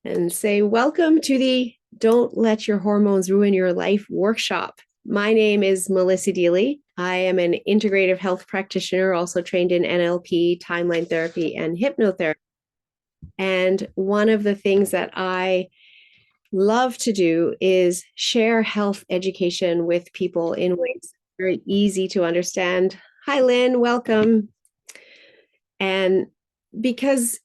and say, welcome to the Don't Let Your Hormones Ruin Your Life workshop. My name is Melissa Deely. I am an integrative health practitioner, also trained in NLP, timeline therapy, and hypnotherapy. And one of the things that I love to do is share health education with people in ways very easy to understand. Hi, Lynn, welcome. And because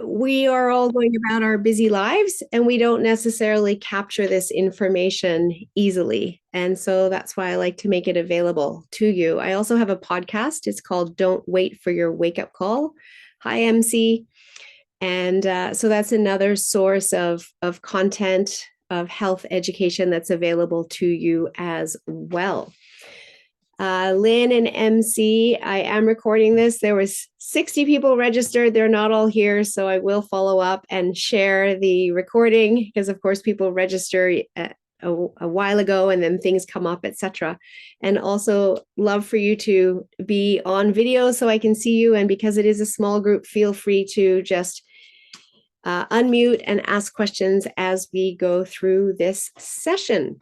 we are all going about our busy lives and we don't necessarily capture this information easily. And so that's why I like to make it available to you. I also have a podcast. It's called Don't Wait for Your Wake Up Call. Hi, MC. And so that's another source of content, of health education that's available to you as well. Lynn and MC, I am recording this. There was 60 people registered. They're not all here, so I will follow up and share the recording because, of course, people register a while ago and then things come up, etc. And also love for you to be on video so I can see you. And because it is a small group, feel free to just unmute and ask questions as we go through this session.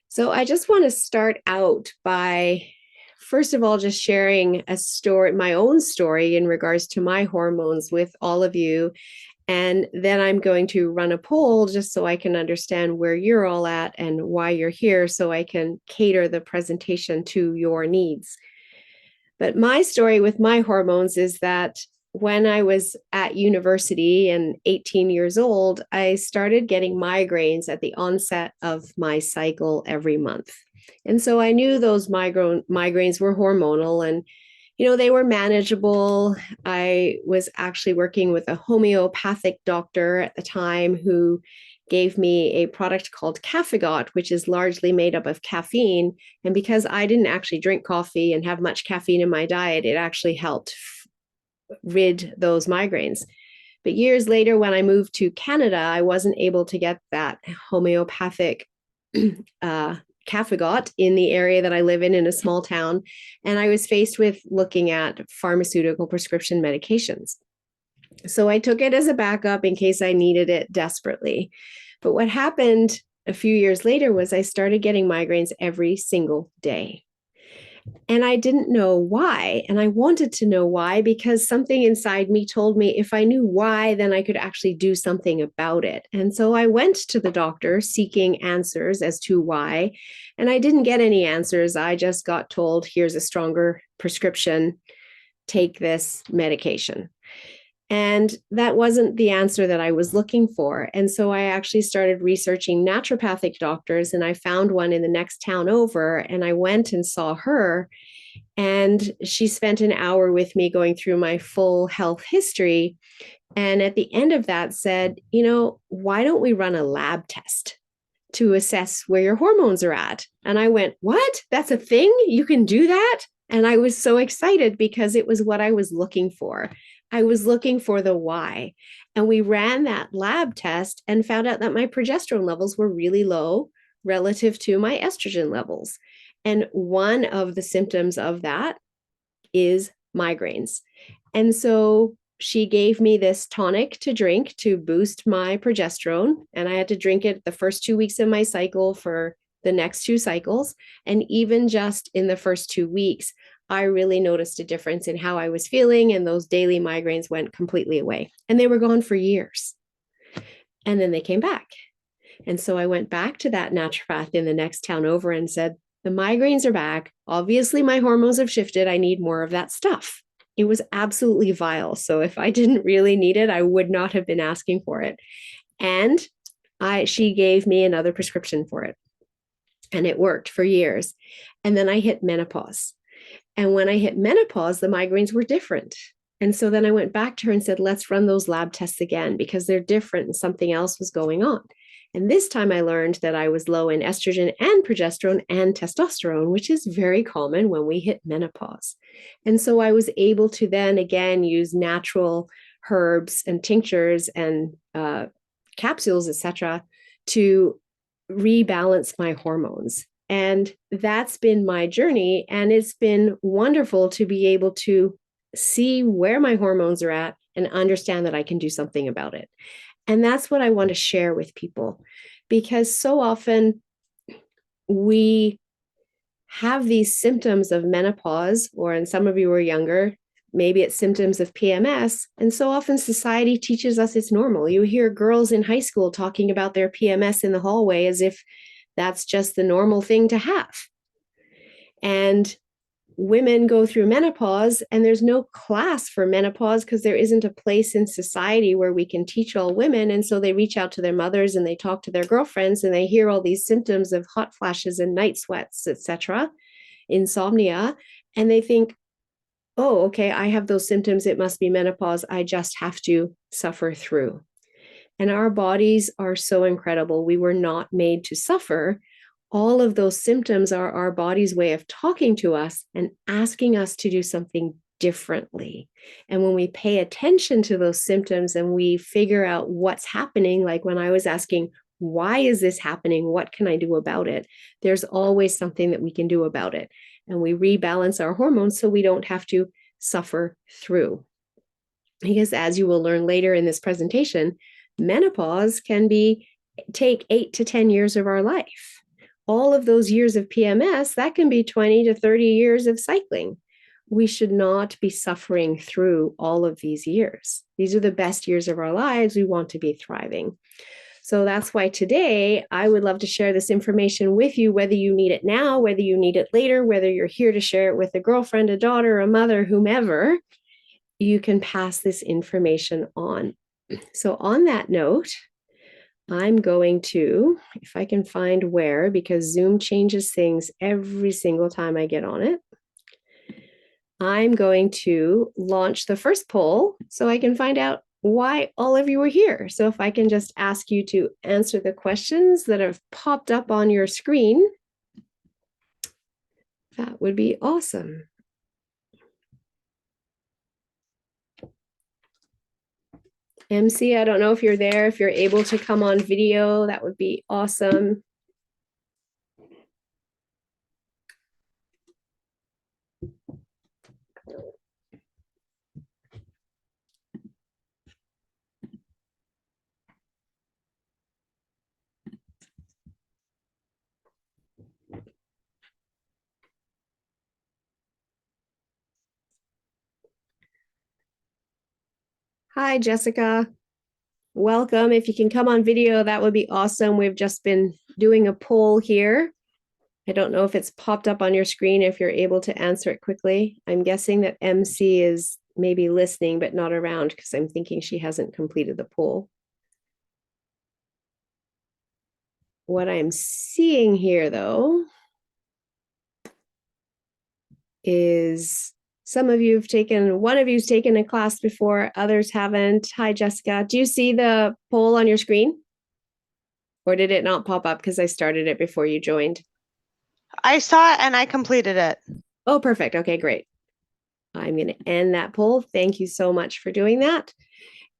So I just want to start out by, first of all, just sharing a story, my own story in regards to my hormones with all of you. And then I'm going to run a poll just so I can understand where you're all at and why you're here so I can cater the presentation to your needs. But my story with my hormones is that when I was at university and 18 years old, I started getting migraines at the onset of my cycle every month. And so I knew those migraines were hormonal and, they were manageable. I was actually working with a homeopathic doctor at the time who gave me a product called Cafegot, which is largely made up of caffeine. And because I didn't actually drink coffee and have much caffeine in my diet, it actually helped rid those migraines. But years later, when I moved to Canada, I wasn't able to get that homeopathic Cafegot in the area that I live in a small town. And I was faced with looking at pharmaceutical prescription medications. So I took it as a backup in case I needed it desperately. But what happened a few years later was I started getting migraines every single day. And I didn't know why. And I wanted to know why because something inside me told me if I knew why, then I could actually do something about it. And so I went to the doctor seeking answers as to why. And I didn't get any answers. I just got told, here's a stronger prescription, take this medication. And that wasn't the answer that I was looking for. And so I actually started researching naturopathic doctors, and I found one in the next town over, and I went and saw her. And she spent an hour with me going through my full health history. And at the end of that said, why don't we run a lab test to assess where your hormones are at? And I went, what? That's a thing? You can do that? And I was so excited because it was what I was looking for. I was looking for the why. And we ran that lab test and found out that my progesterone levels were really low relative to my estrogen levels. And one of the symptoms of that is migraines. And so she gave me this tonic to drink to boost my progesterone. And I had to drink it the first 2 weeks of my cycle for the next 2 cycles. And even just in the first 2 weeks, I really noticed a difference in how I was feeling, and those daily migraines went completely away. And they were gone for years. And then they came back. And so I went back to that naturopath in the next town over and said, the migraines are back. Obviously, my hormones have shifted. I need more of that stuff. It was absolutely vile. So if I didn't really need it, I would not have been asking for it. And she gave me another prescription for it. And it worked for years. And then I hit menopause. And when I hit menopause, the migraines were different. And so then I went back to her and said, let's run those lab tests again because they're different and something else was going on. And this time I learned that I was low in estrogen and progesterone and testosterone, which is very common when we hit menopause. And so I was able to then again use natural herbs and tinctures and capsules, etc., to rebalance my hormones. And that's been my journey. And it's been wonderful to be able to see where my hormones are at, and understand that I can do something about it. And that's what I want to share with people, because so often we have these symptoms of menopause, or in some of you are younger, maybe it's symptoms of PMS. And so often society teaches us it's normal. You hear girls in high school talking about their PMS in the hallway as if that's just the normal thing to have. And women go through menopause, and there's no class for menopause because there isn't a place in society where we can teach all women. And so they reach out to their mothers and they talk to their girlfriends, and they hear all these symptoms of hot flashes and night sweats, etc., insomnia, and they think, oh, okay, I have those symptoms, it must be menopause, I just have to suffer through. And our bodies are so incredible. We were not made to suffer. All of those symptoms are our body's way of talking to us and asking us to do something differently. And when we pay attention to those symptoms and we figure out what's happening, like when I was asking, why is this happening? What can I do about it? There's always something that we can do about it. And we rebalance our hormones so we don't have to suffer through. Because as you will learn later in this presentation, menopause can take 8 to 10 years of our life. All of those years of PMS, that can be 20 to 30 years of cycling. We should not be suffering through all of these years. These are the best years of our lives. We want to be thriving. So that's why today I would love to share this information with you, whether you need it now, whether you need it later, whether you're here to share it with a girlfriend, a daughter, a mother, whomever, you can pass this information on. So on that note, I'm going to, if I can find where, because Zoom changes things every single time I get on it, I'm going to launch the first poll so I can find out why all of you are here. So if I can just ask you to answer the questions that have popped up on your screen, that would be awesome. MC, I don't know if you're there, if you're able to come on video, that would be awesome. Hi, Jessica. Welcome. If you can come on video, that would be awesome. We've just been doing a poll here. I don't know if it's popped up on your screen, if you're able to answer it quickly. I'm guessing that MC is maybe listening, but not around, because I'm thinking she hasn't completed the poll. What I'm seeing here, though, is some of you have taken, one of you's taken a class before, others haven't. Hi, Jessica. Do you see the poll on your screen? Or did it not pop up because I started it before you joined? I saw it and I completed it. Oh, perfect. Okay, great. I'm going to end that poll. Thank you so much for doing that.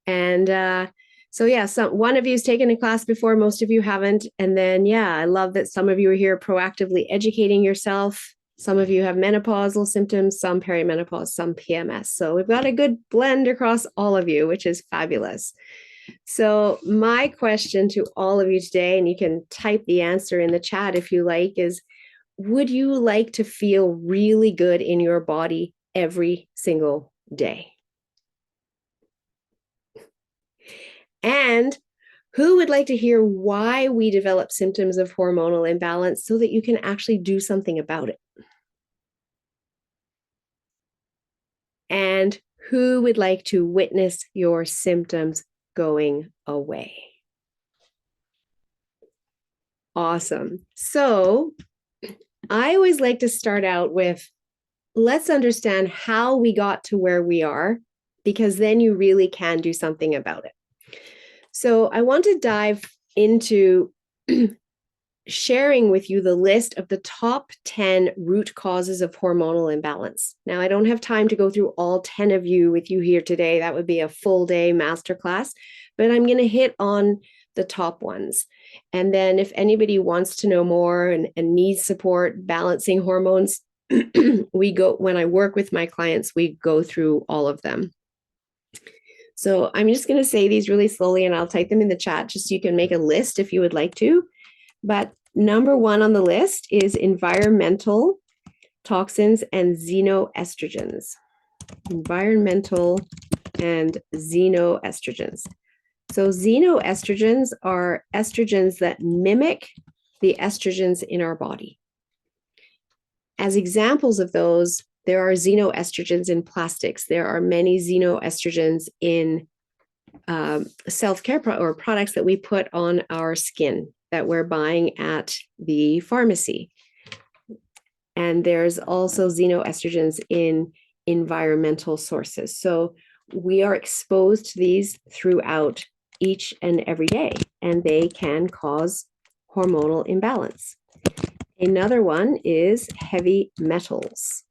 And so, yeah, one of you has taken a class before, most of you haven't. And then, yeah, I love that some of you are here proactively educating yourself. Some of you have menopausal symptoms, some perimenopause, some PMS. So we've got a good blend across all of you, which is fabulous. So my question to all of you today, and you can type the answer in the chat if you like, is would you like to feel really good in your body every single day? And who would like to hear why we develop symptoms of hormonal imbalance so that you can actually do something about it? And who would like to witness your symptoms going away? Awesome. So I always like to start out with, let's understand how we got to where we are, because then you really can do something about it. So I want to dive into sharing with you the list of the top 10 root causes of hormonal imbalance. Now, I don't have time to go through all 10 of you with you here today. That would be a full day masterclass, but I'm going to hit on the top ones. And then if anybody wants to know more and needs support balancing hormones, when I work with my clients, we go through all of them. So I'm just going to say these really slowly and I'll type them in the chat just so you can make a list if you would like to. But number one on the list is environmental toxins and xenoestrogens. Environmental and xenoestrogens. So xenoestrogens are estrogens that mimic the estrogens in our body. As examples of those, there are xenoestrogens in plastics. There are many xenoestrogens in self-care or products that we put on our skin that we're buying at the pharmacy. And there's also xenoestrogens in environmental sources. So we are exposed to these throughout each and every day, and they can cause hormonal imbalance. Another one is heavy metals.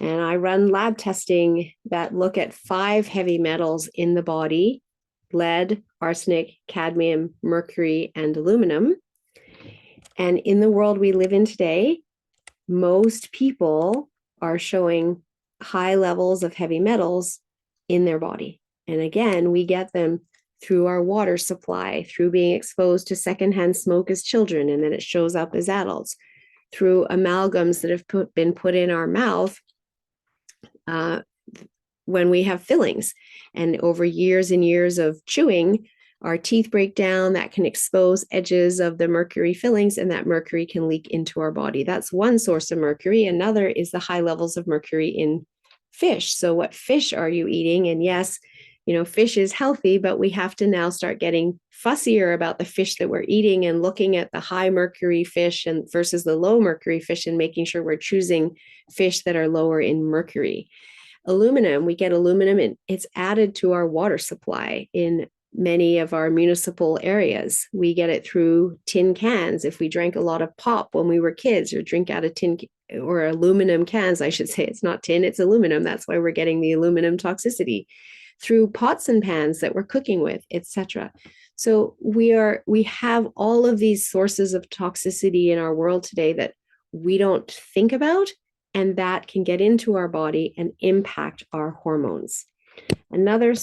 And I run lab testing that look at 5 heavy metals in the body: lead, arsenic, cadmium, mercury, and aluminum. And in the world we live in today, most people are showing high levels of heavy metals in their body. And again, we get them through our water supply, through being exposed to secondhand smoke as children, and then it shows up as adults, through amalgams that have been put in our mouth when we have fillings. And over years and years of chewing, our teeth break down. That can expose edges of the mercury fillings, and that mercury can leak into our body. That's one source of mercury. Another is the high levels of mercury in fish. So what fish are you eating? And yes, fish is healthy, but we have to now start getting fussier about the fish that we're eating and looking at the high mercury fish and versus the low mercury fish, and making sure we're choosing fish that are lower in mercury. Aluminum, we get aluminum and it's added to our water supply in many of our municipal areas. We get it through tin cans. If we drank a lot of pop when we were kids, or drink out of tin or aluminum cans, I should say, it's not tin, it's aluminum. That's why we're getting the aluminum toxicity through pots and pans that we're cooking with, etc. So we have all of these sources of toxicity in our world today that we don't think about, and that can get into our body and impact our hormones. Another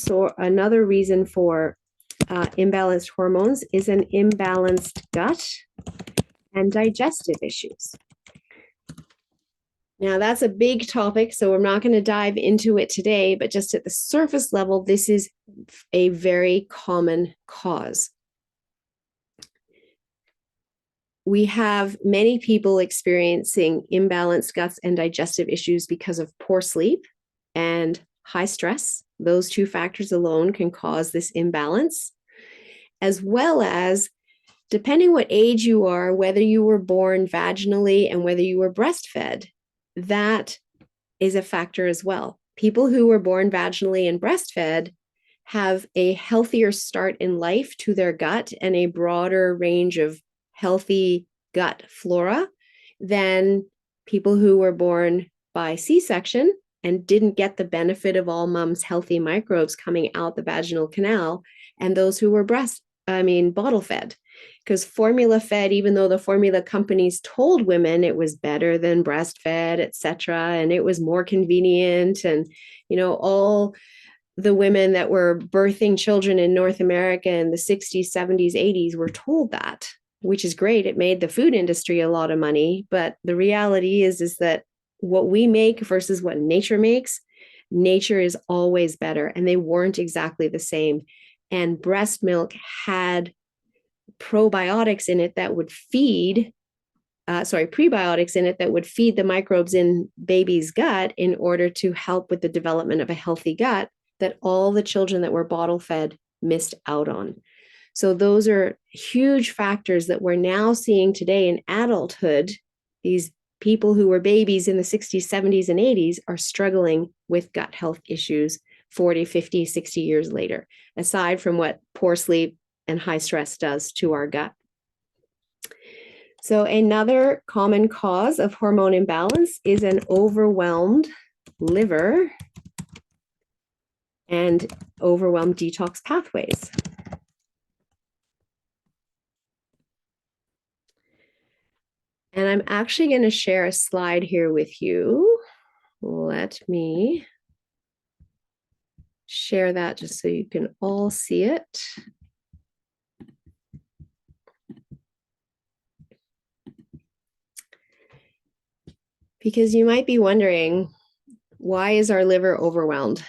reason for imbalanced hormones is an imbalanced gut and digestive issues. Now, that's a big topic, so we're not going to dive into it today, but just at the surface level, this is a very common cause. We have many people experiencing imbalanced guts and digestive issues because of poor sleep and high stress. Those 2 factors alone can cause this imbalance, as well as, depending what age you are, whether you were born vaginally and whether you were breastfed, that is a factor as well. People who were born vaginally and breastfed have a healthier start in life to their gut and a broader range of healthy gut flora than people who were born by C-section and didn't get the benefit of all mom's healthy microbes coming out the vaginal canal, and those who were bottle fed. Because formula fed, even though the formula companies told women it was better than breastfed, etc., and it was more convenient, and all the women that were birthing children in North America in the 60s, 70s, 80s were told that, which is great. It made the food industry a lot of money. But the reality is that what we make versus what nature makes, nature is always better. And they weren't exactly the same. And breast milk had probiotics in it that would feed, prebiotics in it that would feed the microbes in baby's gut in order to help with the development of a healthy gut that all the children that were bottle fed missed out on. So those are huge factors that we're now seeing today in adulthood. These people who were babies in the 60s, 70s, and 80s are struggling with gut health issues 40, 50, 60 years later, aside from what poor sleep and high stress does to our gut. So another common cause of hormone imbalance is an overwhelmed liver and overwhelmed detox pathways. And I'm actually going to share a slide here with you. Let me share that just so you can all see it. Because you might be wondering, why is our liver overwhelmed?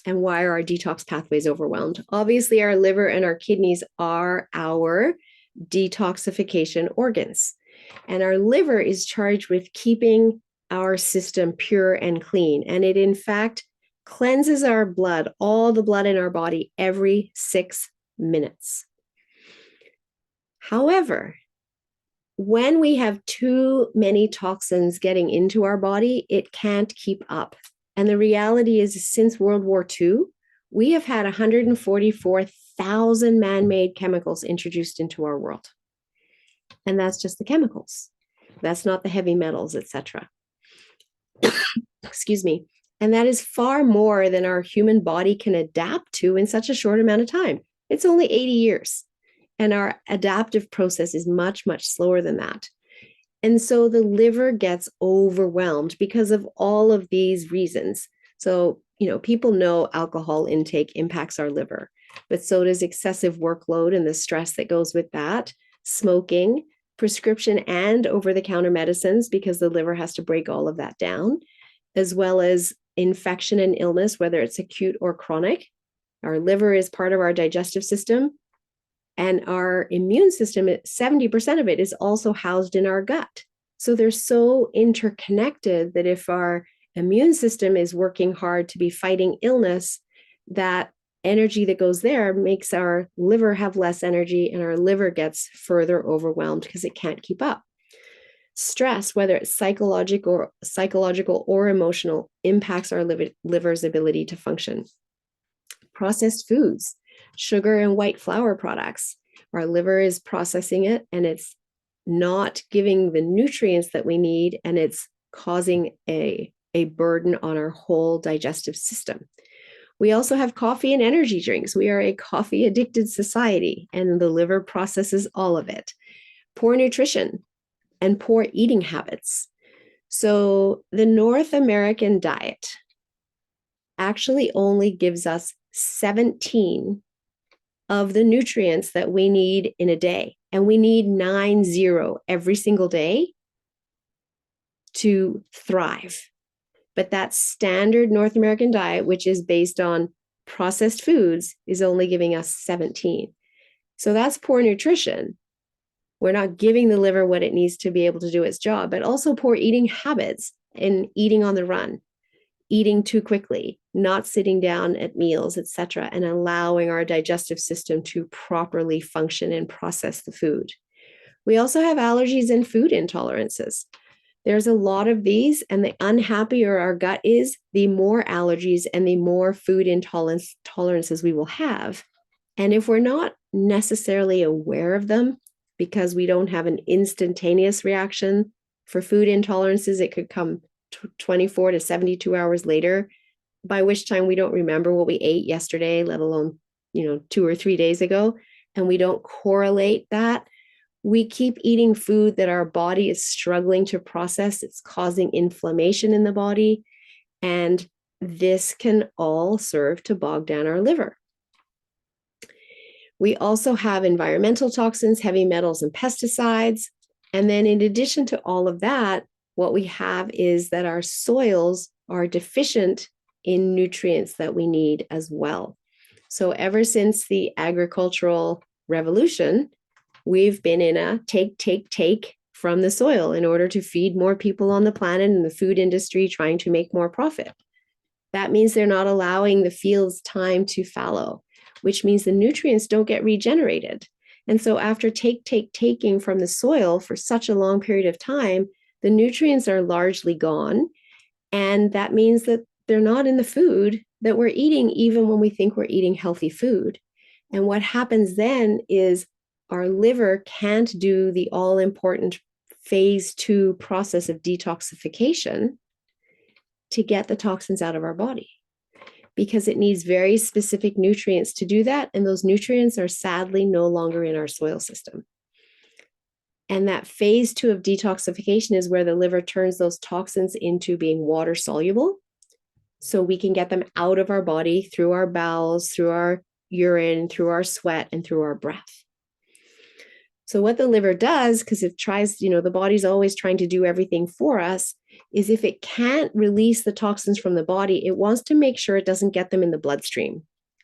And why are our detox pathways overwhelmed? Obviously, our liver and our kidneys are our detoxification organs. And our liver is charged with keeping our system pure and clean. And it, in fact, cleanses our blood, all the blood in our body, every 6 minutes. However, when we have too many toxins getting into our body, it can't keep up. And the reality is, since World War II, we have had 144,000 man-made chemicals introduced into our world. And that's just the chemicals. That's not the heavy metals, etc. Excuse me. And that is far more than our human body can adapt to in such a short amount of time. It's only 80 years. And our adaptive process is much, much slower than that. And so the liver gets overwhelmed because of all of these reasons. So, people know alcohol intake impacts our liver, but so does excessive workload and the stress that goes with that, smoking, prescription and over-the-counter medicines, because the liver has to break all of that down, as well as infection and illness, whether it's acute or chronic. Our liver is part of our digestive system. And our immune system, 70% of it is also housed in our gut. So they're so interconnected that if our immune system is working hard to be fighting illness, that energy that goes there makes our liver have less energy, and our liver gets further overwhelmed because it can't keep up. Stress, whether it's psychological or emotional, impacts our liver's ability to function. Processed foods, sugar and white flour products. Our liver is processing it, and it's not giving the nutrients that we need, and it's causing a burden on our whole digestive system. We also have coffee and energy drinks. We are a coffee addicted society, and the liver processes all of it. Poor nutrition and poor eating habits. So the North American diet actually only gives us 17 of the nutrients that we need in a day. And we need 90 every single day to thrive. But that standard North American diet, which is based on processed foods, is only giving us 17. So that's poor nutrition. We're not giving the liver what it needs to be able to do its job, but also poor eating habits and eating on the run, eating too quickly, not sitting down at meals, etc., and allowing our digestive system to properly function and process the food. We also have allergies and food intolerances. There's a lot of these, and the unhappier our gut is, the more allergies and the more food intolerances we will have. And if we're not necessarily aware of them, because we don't have an instantaneous reaction for food intolerances, it could come 24 to 72 hours later, by which time we don't remember what we ate yesterday, let alone, 2 or 3 days ago, and we don't correlate that. We keep eating food that our body is struggling to process. It's causing inflammation in the body, and this can all serve to bog down our liver. We also have environmental toxins, heavy metals, and pesticides. And then in addition to all of that, what we have is that our soils are deficient in nutrients that we need as well. So ever since the agricultural revolution, we've been in a take from the soil in order to feed more people on the planet, and the food industry trying to make more profit. That means they're not allowing the fields time to fallow, which means the nutrients don't get regenerated. And so after taking from the soil for such a long period of time, the nutrients are largely gone. And that means that they're not in the food that we're eating, even when we think we're eating healthy food. And what happens then is our liver can't do the all-important phase 2 process of detoxification to get the toxins out of our body, because it needs very specific nutrients to do that. And those nutrients are sadly no longer in our soil system. And that phase 2 of detoxification is where the liver turns those toxins into being water soluble, so we can get them out of our body through our bowels, through our urine, through our sweat, and through our breath. So what the liver does, because it tries, the body's always trying to do everything for us, is if it can't release the toxins from the body, it wants to make sure it doesn't get them in the bloodstream.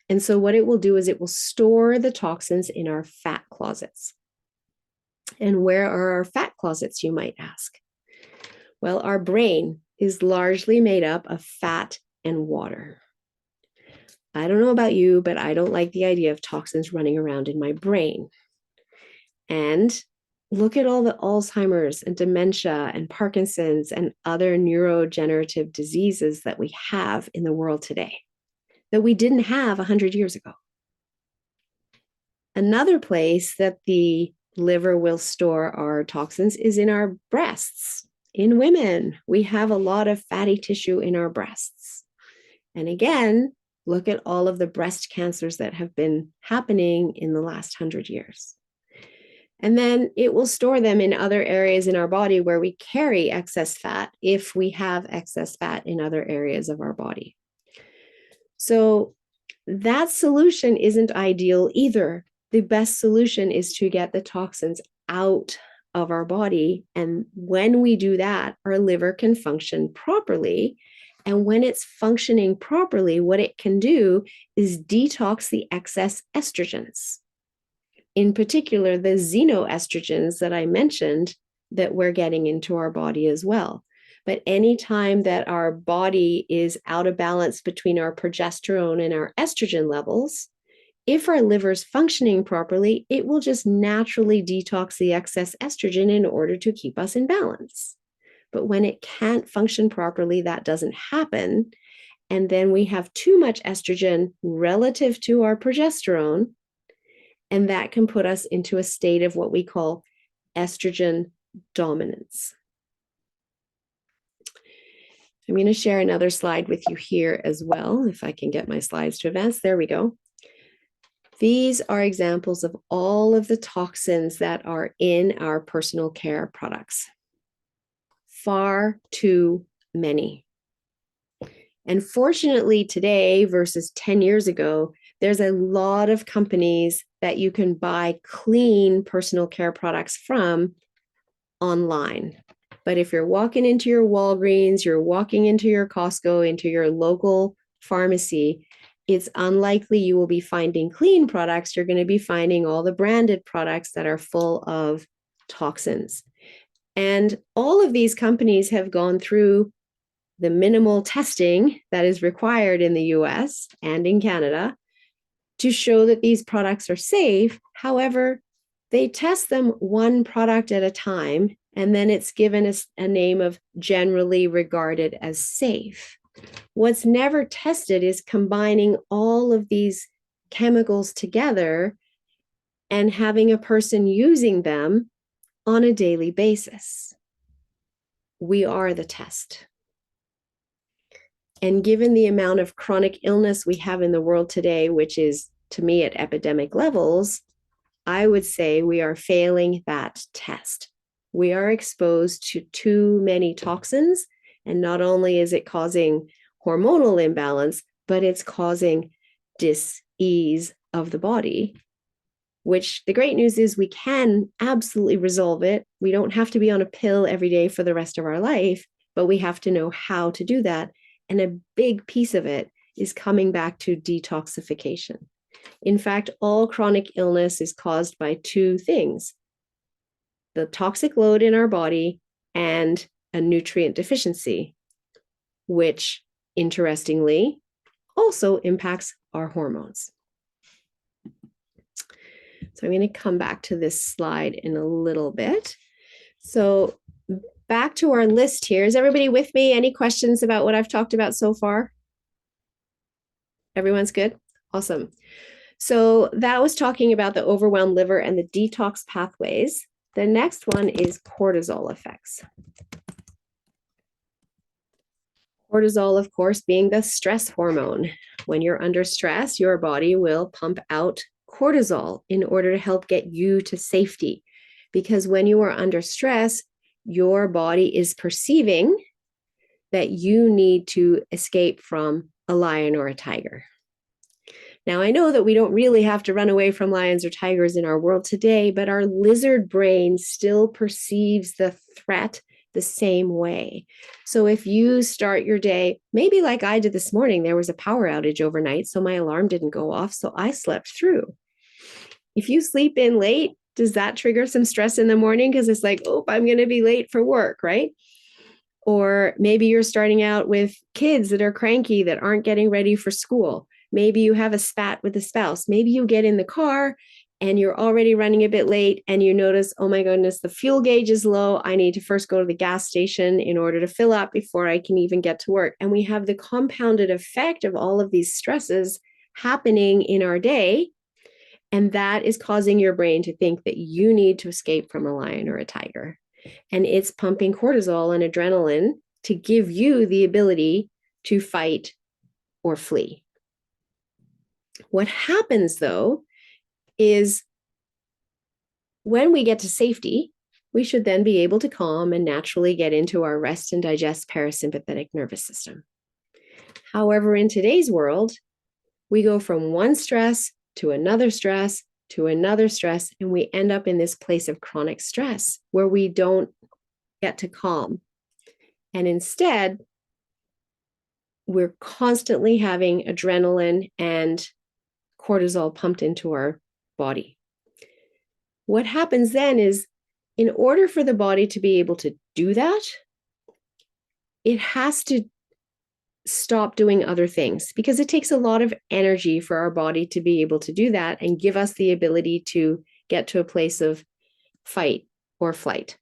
And so what it will do is it will store the toxins in our fat closets. And where are our fat closets, you might ask? Well, our brain is largely made up of fat and water. I don't know about you, but I don't like the idea of toxins running around in my brain. And look at all the Alzheimer's and dementia and Parkinson's and other neurodegenerative diseases that we have in the world today that we didn't have 100 years ago. Another place that the liver will store our toxins is in our breasts. In women, we have a lot of fatty tissue in our breasts. And again, look at all of the breast cancers that have been happening in the last 100 years. And then it will store them in other areas in our body where we carry excess fat if we have excess fat in other areas of our body. So that solution isn't ideal either. The best solution is to get the toxins out of our body. And when we do that, our liver can function properly. And when it's functioning properly, what it can do is detox the excess estrogens. In particular, the xenoestrogens that I mentioned that we're getting into our body as well. But anytime that our body is out of balance between our progesterone and our estrogen levels, if our liver's functioning properly, it will just naturally detox the excess estrogen in order to keep us in balance. But when it can't function properly, that doesn't happen. And then we have too much estrogen relative to our progesterone. And that can put us into a state of what we call estrogen dominance. I'm going to share another slide with you here as well, if I can get my slides to advance. There we go. These are examples of all of the toxins that are in our personal care products. Far too many. And fortunately today versus 10 years ago, there's a lot of companies that you can buy clean personal care products from online. But if you're walking into your Walgreens, you're walking into your Costco, into your local pharmacy, it's unlikely you will be finding clean products. You're going to be finding all the branded products that are full of toxins. And all of these companies have gone through the minimal testing that is required in the US and in Canada to show that these products are safe. However, they test them one product at a time, and then it's given a name of generally regarded as safe. What's never tested is combining all of these chemicals together and having a person using them on a daily basis. We are the test. And given the amount of chronic illness we have in the world today, which is to me at epidemic levels, I would say we are failing that test. We are exposed to too many toxins, and not only is it causing hormonal imbalance, but it's causing dis-ease of the body, which the great news is we can absolutely resolve it. We don't have to be on a pill every day for the rest of our life, but we have to know how to do that. And a big piece of it is coming back to detoxification. In fact, all chronic illness is caused by two things: the toxic load in our body and a nutrient deficiency, which interestingly also impacts our hormones. So I'm going to come back to this slide in a little bit. So back to our list here. Is everybody with me? Any questions about what I've talked about so far? Everyone's good? Awesome. So that was talking about the overwhelmed liver and the detox pathways. The next one is cortisol effects. Cortisol, of course, being the stress hormone. When you're under stress, your body will pump out cortisol in order to help get you to safety. Because when you are under stress, your body is perceiving that you need to escape from a lion or a tiger. Now, I know that we don't really have to run away from lions or tigers in our world today, but our lizard brain still perceives the threat the same way. So if you start your day, maybe like I did this morning, there was a power outage overnight, so my alarm didn't go off, so I slept through. If you sleep in late, does that trigger some stress in the morning? Because it's like, oh, I'm going to be late for work, right? Or maybe you're starting out with kids that are cranky, that aren't getting ready for school. Maybe you have a spat with a spouse. Maybe you get in the car and you're already running a bit late and you notice, oh my goodness, the fuel gauge is low. I need to first go to the gas station in order to fill up before I can even get to work. And we have the compounded effect of all of these stresses happening in our day. And that is causing your brain to think that you need to escape from a lion or a tiger. And it's pumping cortisol and adrenaline to give you the ability to fight or flee. What happens, though, is when we get to safety, we should then be able to calm and naturally get into our rest and digest parasympathetic nervous system. However, in today's world, we go from one stress to another stress to another stress, and we end up in this place of chronic stress where we don't get to calm. And instead, we're constantly having adrenaline and cortisol pumped into our body. What happens then is, in order for the body to be able to do that, it has to stop doing other things, because it takes a lot of energy for our body to be able to do that and give us the ability to get to a place of fight or flight.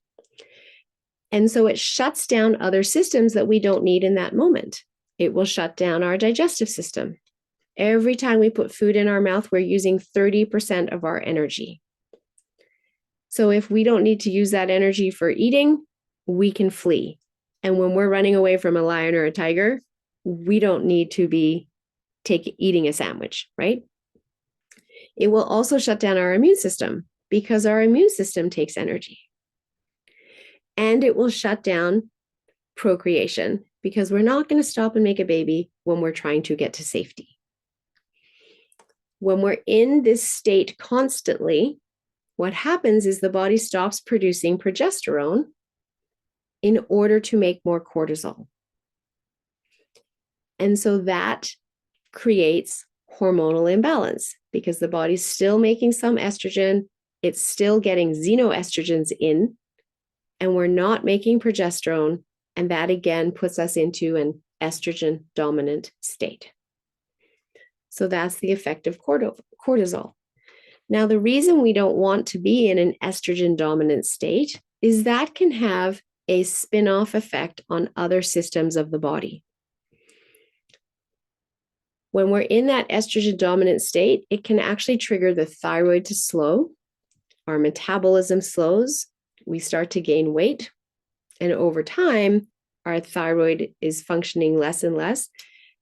And so it shuts down other systems that we don't need in that moment. It will shut down our digestive system. Every time we put food in our mouth, we're using 30% of our energy. So if we don't need to use that energy for eating, we can flee. And when we're running away from a lion or a tiger, we don't need to be eating a sandwich, right? It will also shut down our immune system, because our immune system takes energy. And it will shut down procreation, because we're not going to stop and make a baby when we're trying to get to safety. When we're in this state constantly, what happens is the body stops producing progesterone in order to make more cortisol. And so that creates hormonal imbalance, because the body's still making some estrogen, it's still getting xenoestrogens in, and we're not making progesterone, and that again puts us into an estrogen dominant state. So that's the effect of cortisol. Now, the reason we don't want to be in an estrogen dominant state is that can have a spin-off effect on other systems of the body. When we're in that estrogen dominant state, it can actually trigger the thyroid to slow. Our metabolism slows. We start to gain weight. And over time, our thyroid is functioning less and less.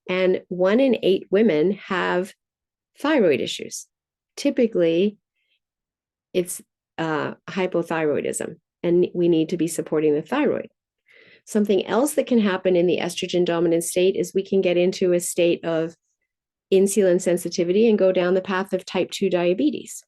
And 1 in 8 women have thyroid issues. Typically, it's hypothyroidism, and we need to be supporting the thyroid. Something else that can happen in the estrogen dominant state is we can get into a state of insulin sensitivity and go down the path of type 2 diabetes.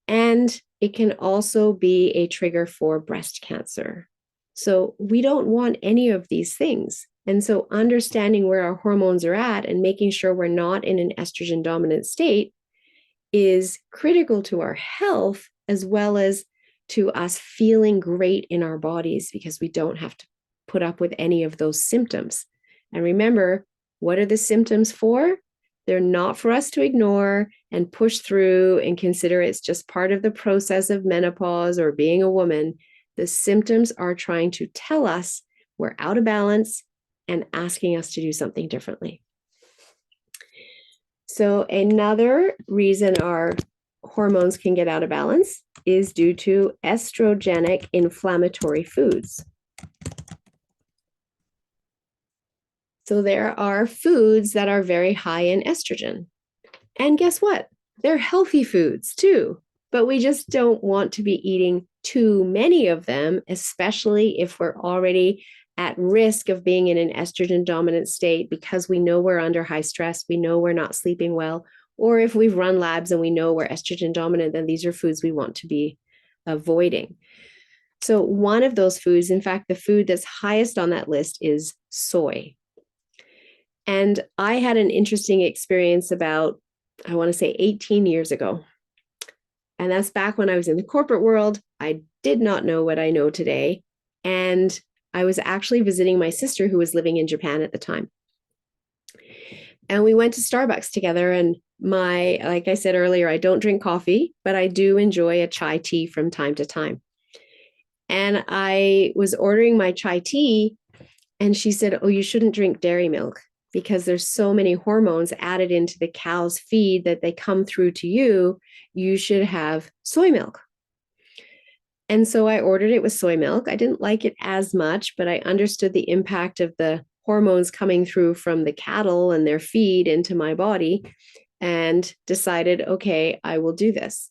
And it can also be a trigger for breast cancer. So we don't want any of these things. And so understanding where our hormones are at and making sure we're not in an estrogen dominant state is critical to our health, as well as to us feeling great in our bodies, because we don't have to put up with any of those symptoms. And remember, what are the symptoms for? They're not for us to ignore and push through and consider it's just part of the process of menopause or being a woman. The symptoms are trying to tell us we're out of balance and asking us to do something differently. So another reason our hormones can get out of balance is due to estrogenic inflammatory foods. So there are foods that are very high in estrogen. And guess what? They're healthy foods too, but we just don't want to be eating too many of them, especially if we're already at risk of being in an estrogen dominant state because we know we're under high stress, we know we're not sleeping well, or if we've run labs and we know we're estrogen dominant, then these are foods we want to be avoiding. So one of those foods, in fact, the food that's highest on that list is soy. And I had an interesting experience about, I want to say 18 years ago. And that's back when I was in the corporate world. I did not know what I know today. And I was actually visiting my sister who was living in Japan at the time. And we went to Starbucks together. And like I said earlier, I don't drink coffee, but I do enjoy a chai tea from time to time. And I was ordering my chai tea, and she said, "Oh, you shouldn't drink dairy milk because there's so many hormones added into the cow's feed that they come through to you. You should have soy milk." And so I ordered it with soy milk. I didn't like it as much, but I understood the impact of the hormones coming through from the cattle and their feed into my body, and decided, okay, I will do this.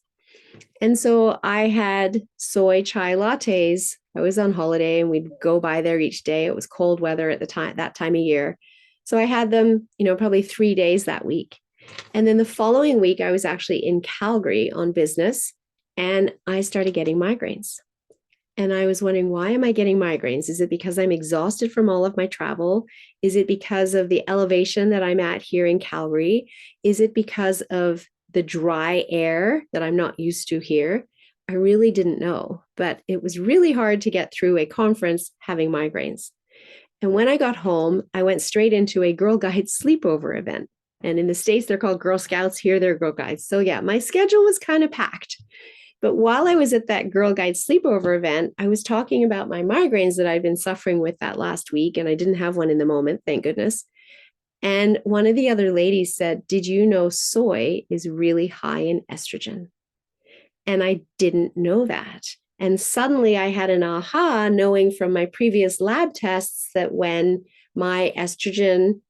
And so I had soy chai lattes. I was on holiday and we'd go by there each day. It was cold weather at the time, that time of year. So I had them, probably 3 days that week. And then the following week, I was actually in Calgary on business, and I started getting migraines. And I was wondering, why am I getting migraines? Is it because I'm exhausted from all of my travel? Is it because of the elevation that I'm at here in Calgary? Is it because of the dry air that I'm not used to here? I really didn't know, but it was really hard to get through a conference having migraines. And when I got home, I went straight into a Girl Guide sleepover event. And in the States, they're called Girl Scouts. Here, they're Girl Guides. So yeah, my schedule was kind of packed. But while I was at that Girl Guide sleepover event, I was talking about my migraines that I'd been suffering with that last week. And I didn't have one in the moment, thank goodness. And one of the other ladies said, "Did you know soy is really high in estrogen?" And I didn't know that. And suddenly I had an aha, knowing from my previous lab tests that when my progesterone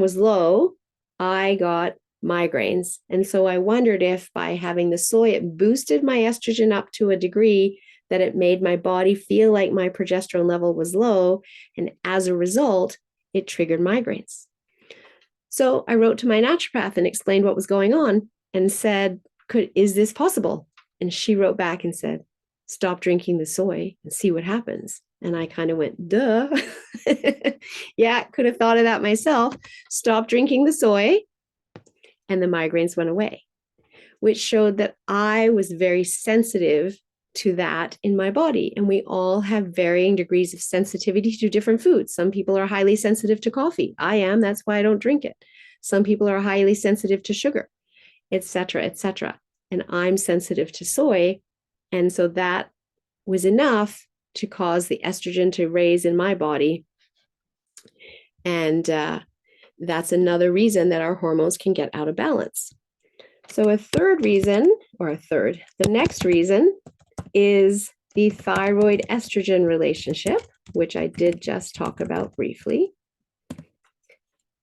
was low, I got migraines. And so I wondered if by having the soy, it boosted my estrogen up to a degree that it made my body feel like my progesterone level was low. And as a result, it triggered migraines. So I wrote to my naturopath and explained what was going on and said, is this possible? And she wrote back and said, "Stop drinking the soy and see what happens." And I kind of went, duh. Yeah, could have thought of that myself. Stop drinking the soy, and the migraines went away, which showed that I was very sensitive to that in my body. And we all have varying degrees of sensitivity to different foods. Some people are highly sensitive to coffee. I am. That's why I don't drink it. Some people are highly sensitive to sugar, et cetera, et cetera. And I'm sensitive to soy. And so that was enough to cause the estrogen to raise in my body. And that's another reason that our hormones can get out of balance. So the next reason is the thyroid estrogen relationship, which I did just talk about briefly.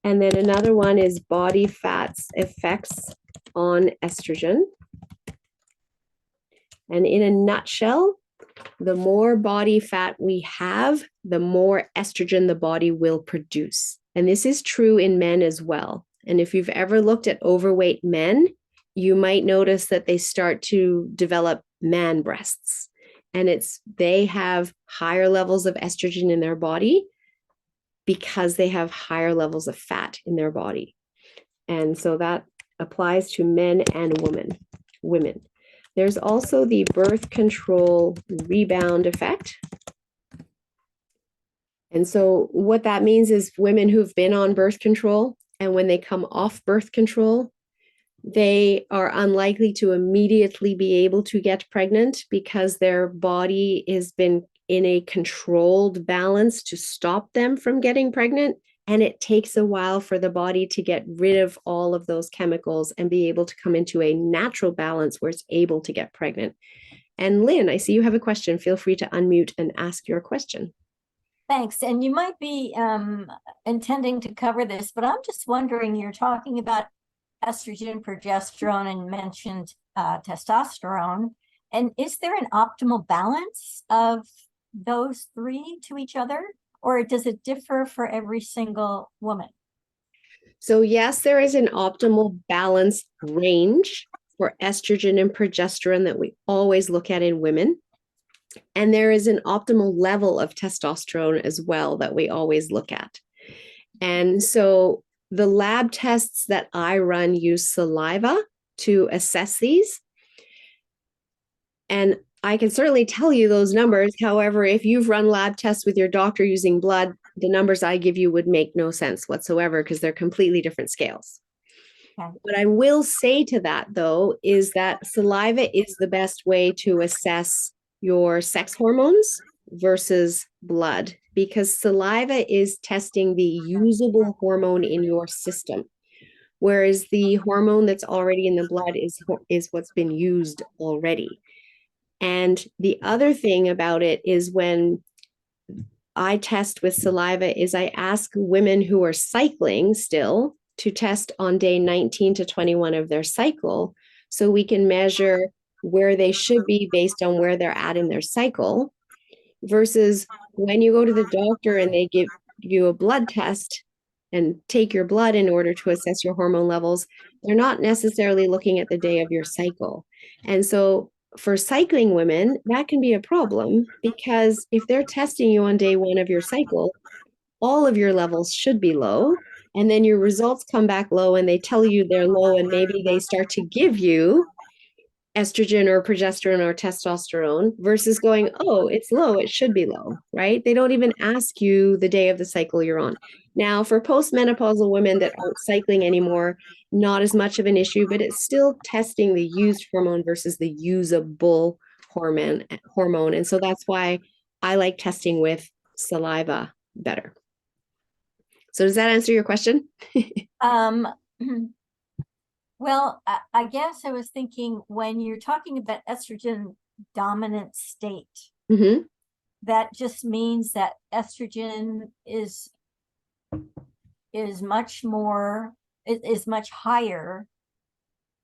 And then another one is body fat's effects on estrogen. And in a nutshell, the more body fat we have, the more estrogen the body will produce. And this is true in men as well. And if you've ever looked at overweight men, you might notice that they start to develop man breasts. And they have higher levels of estrogen in their body because they have higher levels of fat in their body. And so that applies to men and women. There's also the birth control rebound effect. And so what that means is women who've been on birth control, and when they come off birth control, they are unlikely to immediately be able to get pregnant because their body has been in a controlled balance to stop them from getting pregnant. And it takes a while for the body to get rid of all of those chemicals and be able to come into a natural balance where it's able to get pregnant. And Lynn, I see you have a question. Feel free to unmute and ask your question. Thanks. And you might be intending to cover this, but I'm just wondering, you're talking about estrogen, progesterone, and mentioned testosterone. And is there an optimal balance of those three to each other, or does it differ for every single woman? So yes, there is an optimal balance range for estrogen and progesterone that we always look at in women. And there is an optimal level of testosterone as well that we always look at. And so the lab tests that I run use saliva to assess these. And I can certainly tell you those numbers. However, if you've run lab tests with your doctor using blood, the numbers I give you would make no sense whatsoever because they're completely different scales. Okay. What I will say to that, though, is that saliva is the best way to assess your sex hormones versus blood, because saliva is testing the usable hormone in your system, whereas the hormone that's already in the blood is what's been used already. And the other thing about it is when I test with saliva is I ask women who are cycling still to test on day 19 to 21 of their cycle, so we can measure where they should be based on where they're at in their cycle, versus when you go to the doctor and they give you a blood test and take your blood in order to assess your hormone levels, they're not necessarily looking at the day of your cycle. And so for cycling women, that can be a problem, because if they're testing you on day 1 of your cycle, all of your levels should be low. And then your results come back low and they tell you they're low, and maybe they start to give you estrogen or progesterone or testosterone versus going, oh, it's low, it should be low, right? They don't even ask you the day of the cycle you're on. Now, for postmenopausal women that aren't cycling anymore, not as much of an issue, but it's still testing the used hormone versus the usable hormone. And so that's why I like testing with saliva better. So does that answer your question? Well, I guess I was thinking when you're talking about estrogen dominant state, Mm-hmm. that just means that estrogen is much more, is much higher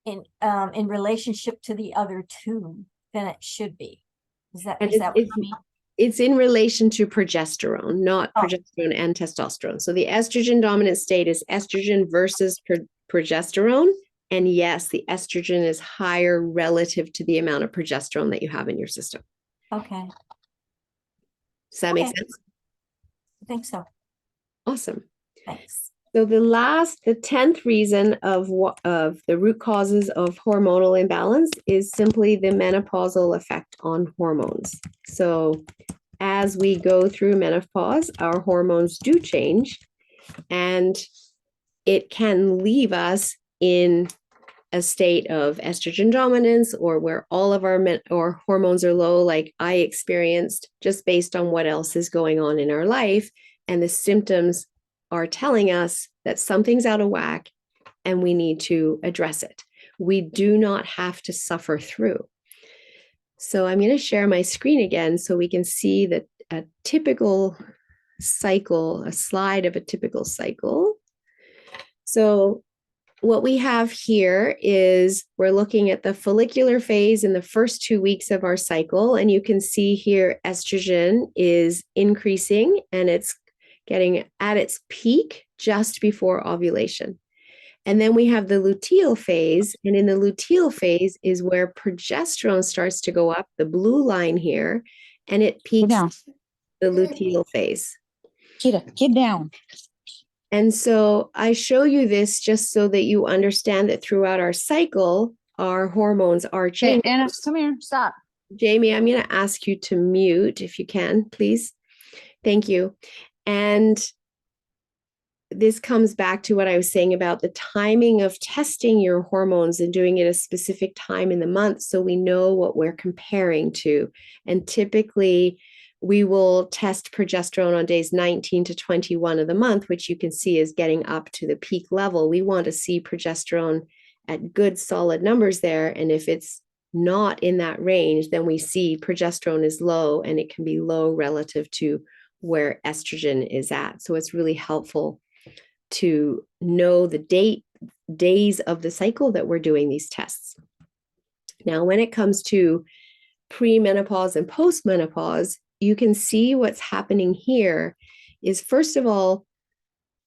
in relationship to the other two than it should be. Is that what you mean? It's in relation to progesterone, not progesterone and testosterone. So the estrogen dominant state is estrogen versus progesterone. And yes, the estrogen is higher relative to the amount of progesterone that you have in your system. Okay. Does that make sense? I think so. Awesome. Thanks. So the 10th reason of the root causes of hormonal imbalance is simply the menopausal effect on hormones. So as we go through menopause, our hormones do change, and it can leave us in a state of estrogen dominance, or where all of our hormones are low, like I experienced, just based on what else is going on in our life. And the symptoms are telling us that something's out of whack and we need to address it. We do not have to suffer through. So I'm going to share my screen again so we can see that a typical cycle, a slide of a typical cycle. So what we have here is we're looking at the follicular phase in the first 2 weeks of our cycle. And you can see here estrogen is increasing and it's getting at its peak just before ovulation. And then we have the luteal phase. And in the luteal phase is where progesterone starts to go up, the blue line here, and it peaks the luteal phase. Kita, get down. And so I show you this just so that you understand that throughout our cycle, our hormones are changing. Anna, come here. Stop. Jamie, I'm going to ask you to mute if you can, please. Thank you. And this comes back to what I was saying about the timing of testing your hormones and doing it a specific time in the month so we know what we're comparing to. And typically, we will test progesterone on days 19 to 21 of the month, which you can see is getting up to the peak level. We want to see progesterone at good solid numbers there. And if it's not in that range, then we see progesterone is low, and it can be low relative to where estrogen is at. So it's really helpful to know the days of the cycle that we're doing these tests. Now, when it comes to premenopause and postmenopause, you can see what's happening here is, first of all,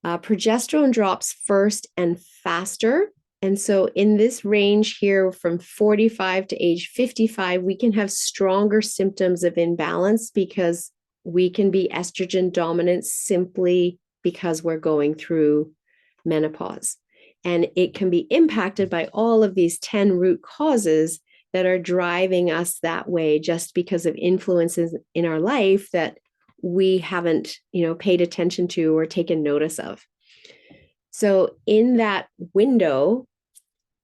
progesterone drops first and faster. And so in this range here from 45 to age 55, we can have stronger symptoms of imbalance because we can be estrogen dominant simply because we're going through menopause. And it can be impacted by all of these 10 root causes that are driving us that way just because of influences in our life that we haven't, paid attention to or taken notice of. So in that window,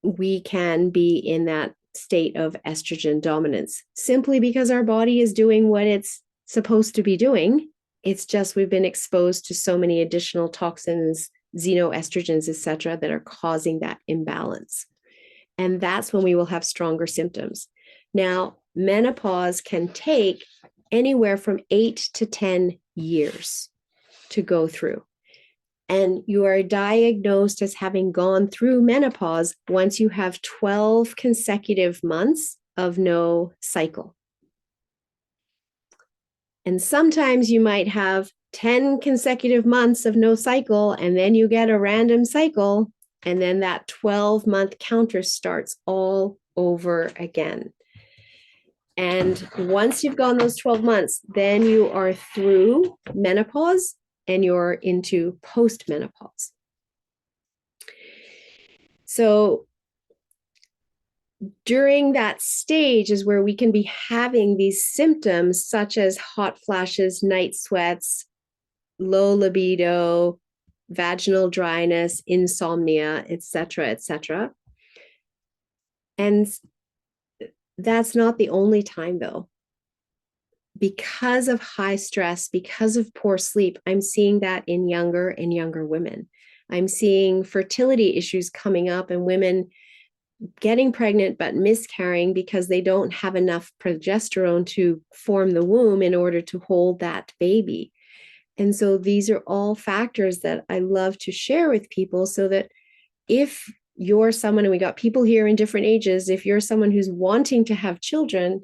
we can be in that state of estrogen dominance simply because our body is doing what it's supposed to be doing. It's just we've been exposed to so many additional toxins, xenoestrogens, etc., that are causing that imbalance. And that's when we will have stronger symptoms. Now, menopause can take anywhere from 8 to 10 years to go through. And you are diagnosed as having gone through menopause once you have 12 consecutive months of no cycle. And sometimes you might have 10 consecutive months of no cycle, and then you get a random cycle, and then that 12-month counter starts all over again. And once you've gone those 12 months, then you are through menopause and you're into postmenopause. So during that stage is where we can be having these symptoms such as hot flashes, night sweats, low libido, vaginal dryness, insomnia, etc., etc. And that's not the only time, though. Because of high stress, because of poor sleep, I'm seeing that in younger and younger women. I'm seeing fertility issues coming up and women getting pregnant but miscarrying because they don't have enough progesterone to form the womb in order to hold that baby. And so these are all factors that I love to share with people so that if you're someone, and we got people here in different ages, if you're someone who's wanting to have children,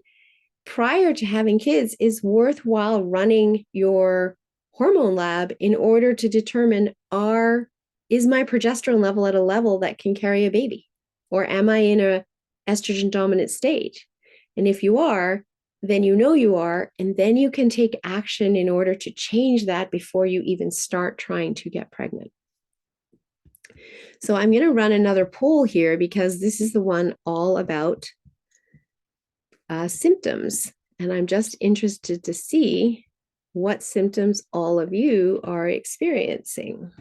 prior to having kids, is worthwhile running your hormone lab in order to determine, is my progesterone level at a level that can carry a baby? Or am I in a estrogen dominant state? And if you are, then you are, and then you can take action in order to change that before you even start trying to get pregnant. So I'm going to run another poll here because this is the one all about symptoms. And I'm just interested to see what symptoms all of you are experiencing.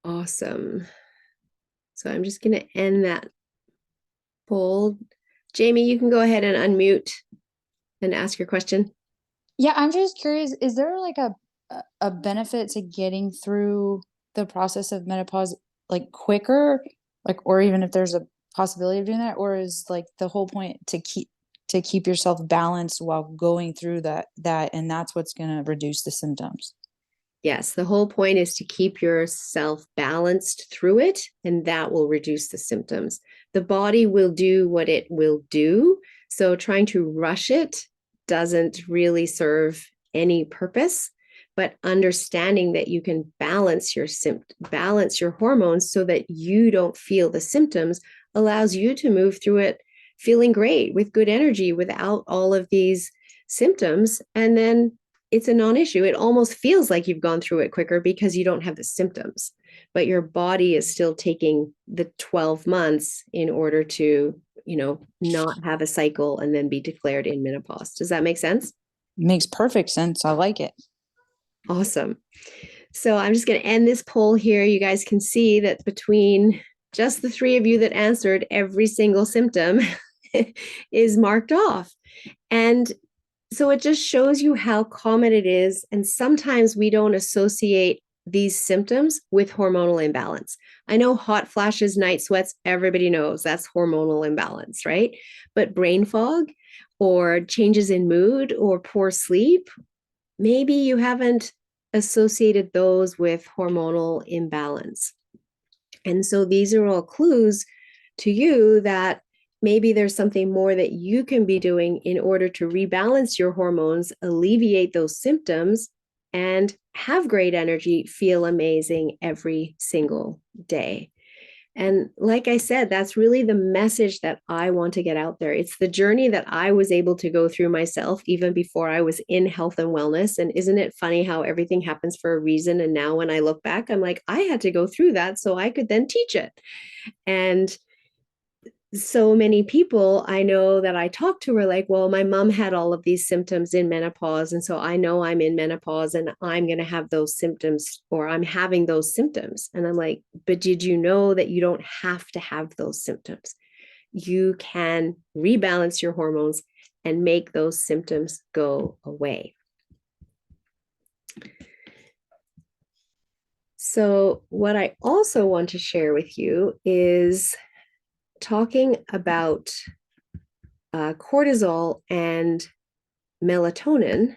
Awesome. So I'm just going to end that poll. Jamie, you can go ahead and unmute and ask your question. Yeah, I'm just curious, is there like a benefit to getting through the process of menopause like quicker? Like, or even if there's a possibility of doing that, or is like the whole point to keep yourself balanced while going through that and that's what's going to reduce the symptoms? Yes, the whole point is to keep yourself balanced through it, and that will reduce the symptoms. The body will do what it will do. So trying to rush it doesn't really serve any purpose, but understanding that you can balance your hormones so that you don't feel the symptoms allows you to move through it feeling great with good energy without all of these symptoms. And then it's a non-issue. It almost feels like you've gone through it quicker because you don't have the symptoms, but your body is still taking the 12 months in order to not have a cycle and then be declared in menopause. Does that make sense? Makes perfect sense. I like it. Awesome. So I'm just going to end this poll here. You guys can see that between just the 3 of you that answered, every single symptom is marked off. And so it just shows you how common it is. And sometimes we don't associate these symptoms with hormonal imbalance. I know hot flashes, night sweats, everybody knows that's hormonal imbalance, right? But brain fog or changes in mood or poor sleep, maybe you haven't associated those with hormonal imbalance. And so these are all clues to you that maybe there's something more that you can be doing in order to rebalance your hormones, alleviate those symptoms, and have great energy, feel amazing every single day. And like I said, that's really the message that I want to get out there. It's the journey that I was able to go through myself, even before I was in health and wellness. And isn't it funny how everything happens for a reason? And now when I look back, I'm like, I had to go through that so I could then teach it. And so many people I know that I talk to are like, well, my mom had all of these symptoms in menopause. And so I know I'm in menopause and I'm going to have those symptoms, or I'm having those symptoms. And I'm like, but did you know that you don't have to have those symptoms? You can rebalance your hormones and make those symptoms go away. So what I also want to share with you is talking about cortisol and melatonin,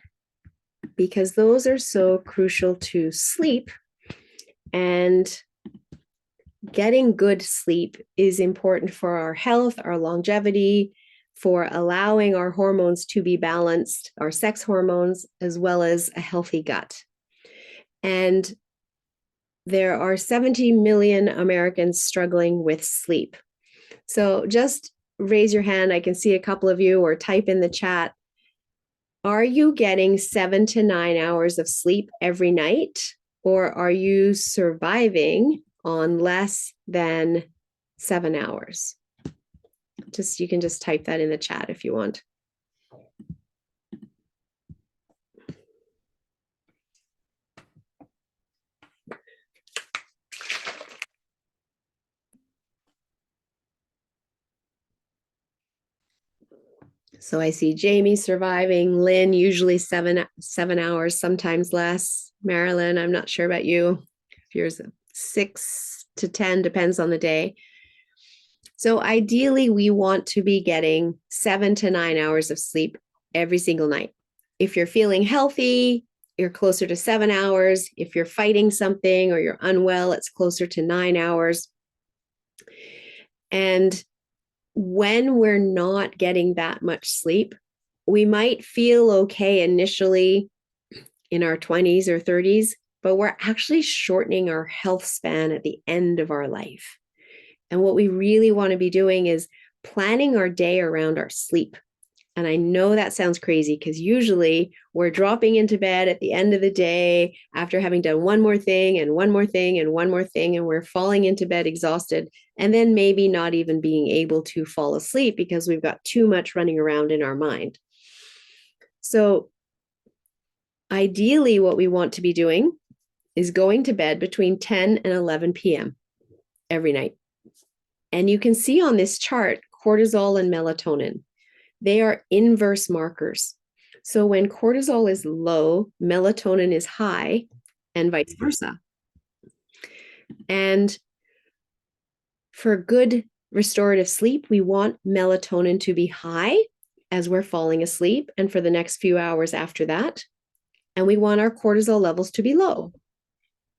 because those are so crucial to sleep, and getting good sleep is important for our health, our longevity, for allowing our hormones to be balanced, our sex hormones, as well as a healthy gut. And there are 70 million Americans struggling with sleep. So just raise your hand. I can see a couple of you, or type in the chat. Are you getting 7 to 9 hours of sleep every night, or are you surviving on less than 7 hours? You can just type that in the chat if you want. So I see Jamie surviving, Lynn usually seven hours, sometimes less. Marilyn, I'm not sure about you. If yours 6 to 10, depends on the day. So ideally, we want to be getting 7 to 9 hours of sleep every single night. If you're feeling healthy, you're closer to 7 hours. If you're fighting something or you're unwell, it's closer to 9 hours. And when we're not getting that much sleep, we might feel okay initially in our 20s or 30s, but we're actually shortening our health span at the end of our life. And what we really want to be doing is planning our day around our sleep. And I know that sounds crazy, because usually we're dropping into bed at the end of the day after having done one more thing and one more thing and one more thing, and we're falling into bed exhausted, and then maybe not even being able to fall asleep because we've got too much running around in our mind. So ideally, what we want to be doing is going to bed between 10 and 11 p.m. every night. And you can see on this chart, cortisol and melatonin. They are inverse markers. So when cortisol is low, melatonin is high, and vice versa. And for good restorative sleep, we want melatonin to be high as we're falling asleep and for the next few hours after that. And we want our cortisol levels to be low.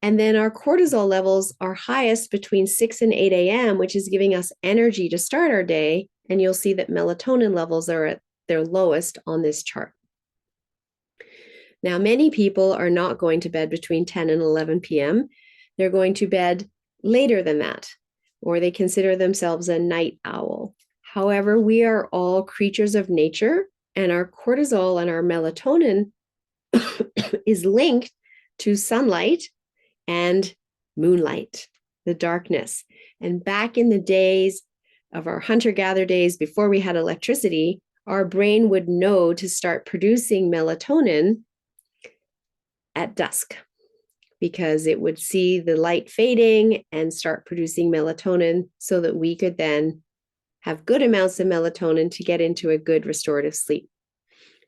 And then our cortisol levels are highest between 6 and 8 a.m., which is giving us energy to start our day. And you'll see that melatonin levels are at their lowest on this chart. Now, many people are not going to bed between 10 and 11 p.m. They're going to bed later than that, or they consider themselves a night owl. However, we are all creatures of nature, and our cortisol and our melatonin is linked to sunlight and moonlight, the darkness. And back in the days, of our hunter-gatherer days before we had electricity, our brain would know to start producing melatonin at dusk because it would see the light fading and start producing melatonin so that we could then have good amounts of melatonin to get into a good restorative sleep.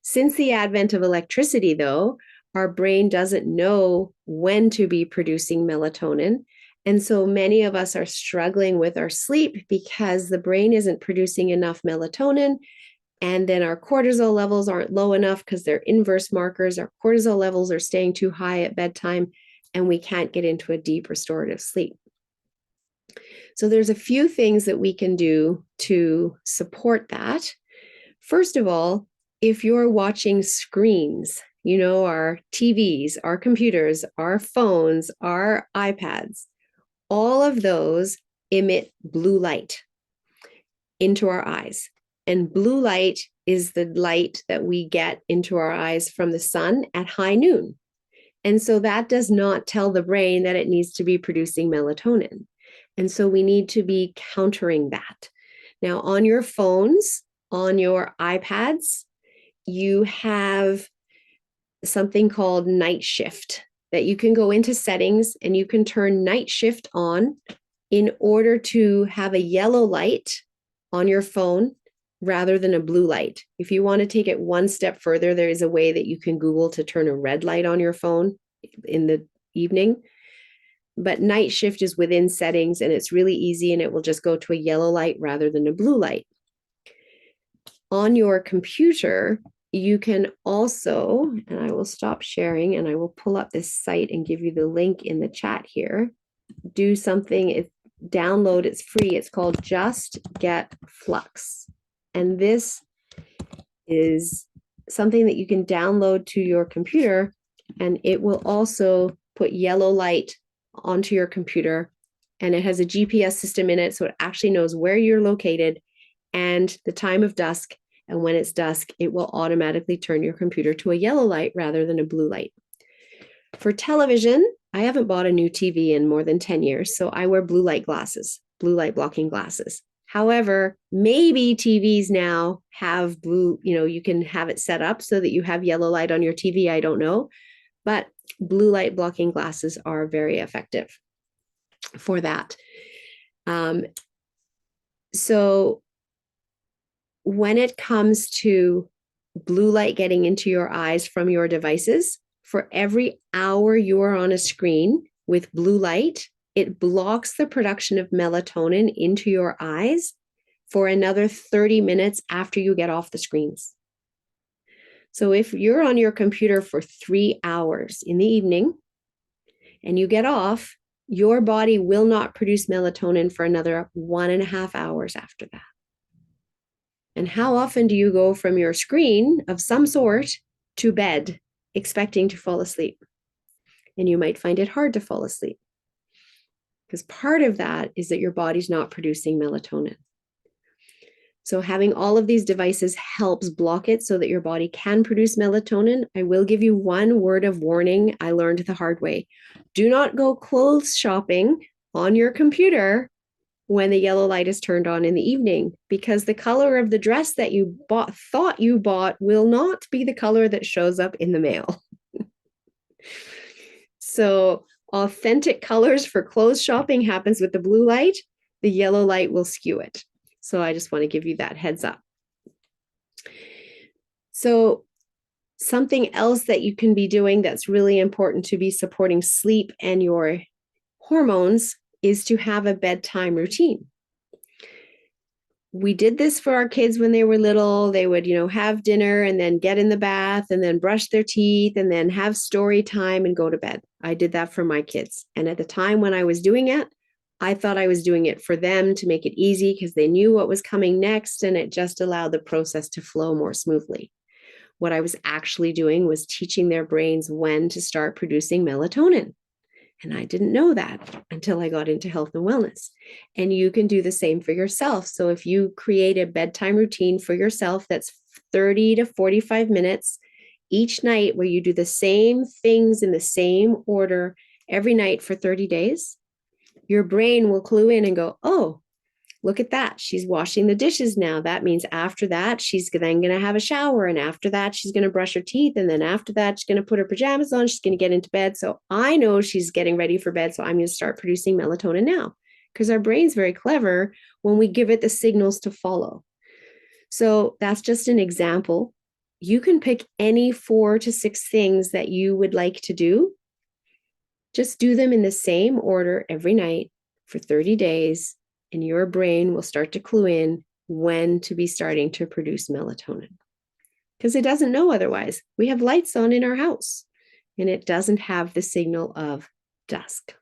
Since the advent of electricity, though, our brain doesn't know when to be producing melatonin. And so many of us are struggling with our sleep because the brain isn't producing enough melatonin. And then our cortisol levels aren't low enough because they're inverse markers. Our cortisol levels are staying too high at bedtime, and we can't get into a deep restorative sleep. So there's a few things that we can do to support that. First of all, if you're watching screens, our TVs, our computers, our phones, our iPads, all of those emit blue light into our eyes. And blue light is the light that we get into our eyes from the sun at high noon. And so that does not tell the brain that it needs to be producing melatonin. And so we need to be countering that. Now, on your phones, on your iPads, you have something called night shift that you can go into settings and you can turn night shift on in order to have a yellow light on your phone rather than a blue light. If you want to take it one step further, there is a way that you can Google to turn a red light on your phone in the evening. But night shift is within settings and it's really easy, and it will just go to a yellow light rather than a blue light. On your computer, you can also, and I will stop sharing and I will pull up this site and give you the link in the chat here, do something, download, it's free. It's called Just Get Flux. And this is something that you can download to your computer, and it will also put yellow light onto your computer, and it has a GPS system in it, so it actually knows where you're located and the time of dusk. And when it's dusk, it will automatically turn your computer to a yellow light rather than a blue light. For television, I haven't bought a new TV in more than 10 years, so I wear blue light glasses, blue light blocking glasses. However, maybe TVs now have blue, you can have it set up so that you have yellow light on your TV. I don't know, but blue light blocking glasses are very effective for that. So when it comes to blue light getting into your eyes from your devices, for every hour you are on a screen with blue light, it blocks the production of melatonin into your eyes for another 30 minutes after you get off the screens. So if you're on your computer for 3 hours in the evening and you get off, your body will not produce melatonin for another 1.5 hours after that. And how often do you go from your screen of some sort to bed expecting to fall asleep? And you might find it hard to fall asleep, because part of that is that your body's not producing melatonin. So having all of these devices helps block it so that your body can produce melatonin. I will give you one word of warning I learned the hard way. Do not go clothes shopping on your computer when the yellow light is turned on in the evening, because the color of the dress that you thought you bought will not be the color that shows up in the mail. So authentic colors for clothes shopping happens with the blue light. The yellow light will skew it. So I just want to give you that heads up. So something else that you can be doing that's really important to be supporting sleep and your hormones is to have a bedtime routine. We did this for our kids when they were little. They would, have dinner and then get in the bath and then brush their teeth and then have story time and go to bed. I did that for my kids. And at the time when I was doing it, I thought I was doing it for them to make it easy because they knew what was coming next, and it just allowed the process to flow more smoothly. What I was actually doing was teaching their brains when to start producing melatonin. And I didn't know that until I got into health and wellness. And you can do the same for yourself. So if you create a bedtime routine for yourself that's 30 to 45 minutes each night, where you do the same things in the same order every night for 30 days, your brain will clue in and go, oh, look at that. She's washing the dishes now. That means after that, she's then going to have a shower. And after that, she's going to brush her teeth. And then after that, she's going to put her pajamas on. She's going to get into bed. So I know she's getting ready for bed. So I'm going to start producing melatonin now, because our brain's very clever when we give it the signals to follow. So that's just an example. You can pick any 4 to 6 things that you would like to do. Just do them in the same order every night for 30 days, and your brain will start to clue in when to be starting to produce melatonin, because it doesn't know otherwise. We have lights on in our house, and it doesn't have the signal of dusk.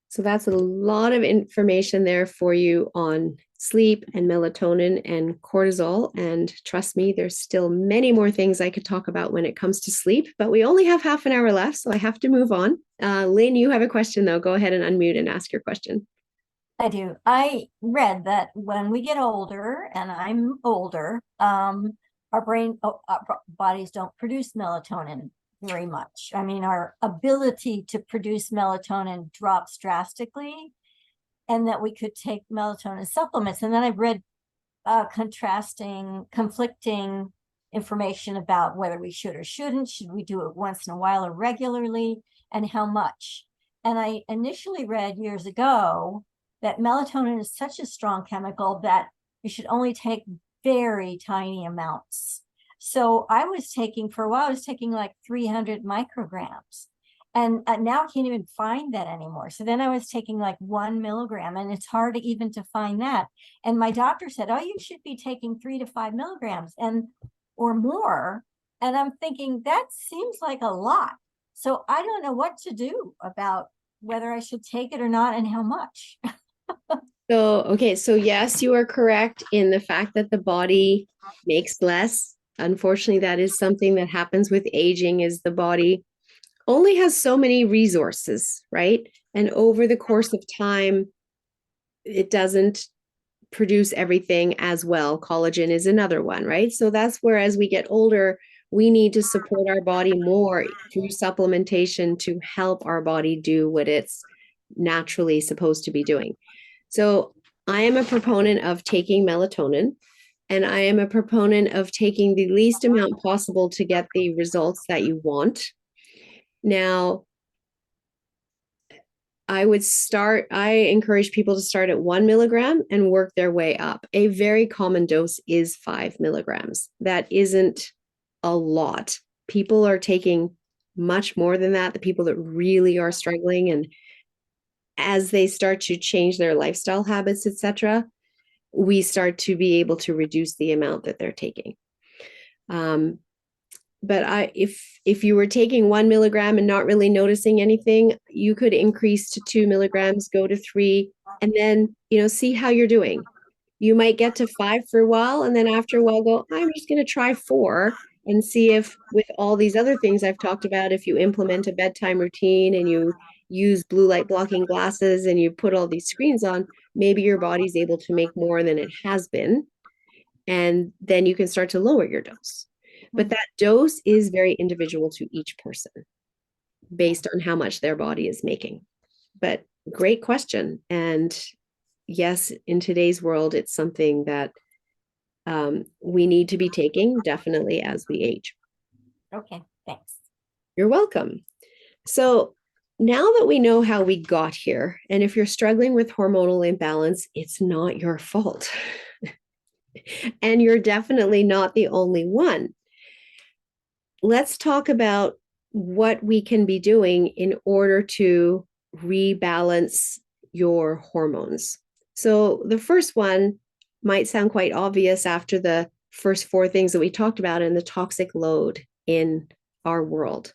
So that's a lot of information there for you on sleep and melatonin and cortisol. And trust me, there's still many more things I could talk about when it comes to sleep, but we only have half an hour left, so I have to move on. Lynn, you have a question though. Go ahead and unmute and ask your question. I do. I read that when we get older, and I'm older, our bodies don't produce melatonin very much. I mean, our ability to produce melatonin drops drastically, and that we could take melatonin supplements. And then I've read conflicting information about whether we should or shouldn't. Should we do it once in a while or regularly, and how much? And I initially read years ago that melatonin is such a strong chemical that you should only take very tiny amounts. So I was taking, for a while, I was taking like 300 micrograms. And now I can't even find that anymore. So then I was taking like 1 milligram, and it's hard even to find that. And my doctor said, oh, you should be taking 3 to 5 milligrams or more. And I'm thinking that seems like a lot. So I don't know what to do about whether I should take it or not, and how much. So yes, you are correct in the fact that the body makes less. Unfortunately, that is something that happens with aging, is the body only has so many resources, right? And over the course of time, it doesn't produce everything as well. Collagen is another one, right? So that's where, as we get older, we need to support our body more through supplementation to help our body do what it's naturally supposed to be doing. So I am a proponent of taking melatonin, and I am a proponent of taking the least amount possible to get the results that you want. Now, I encourage people to start at 1 milligram and work their way up. A very common dose is 5 milligrams. That isn't a lot. People are taking much more than that, the people that really are struggling. And as they start to change their lifestyle habits, etc., we start to be able to reduce the amount that they're taking. But if you were taking 1 milligram and not really noticing anything, you could increase to 2 milligrams, go to 3, and then, see how you're doing. You might get to 5 for a while, and then after a while go, I'm just going to try 4 and see if, with all these other things I've talked about, if you implement a bedtime routine and you use blue light blocking glasses and you put all these screens on, maybe your body's able to make more than it has been. And then you can start to lower your dose. But that dose is very individual to each person based on how much their body is making. But great question. And yes, in today's world, it's something that we need to be taking definitely as we age. Okay, thanks. You're welcome. So now that we know how we got here, and if you're struggling with hormonal imbalance, it's not your fault. And you're definitely not the only one. Let's talk about what we can be doing in order to rebalance your hormones. So the first one might sound quite obvious after the first 4 things that we talked about in the toxic load in our world.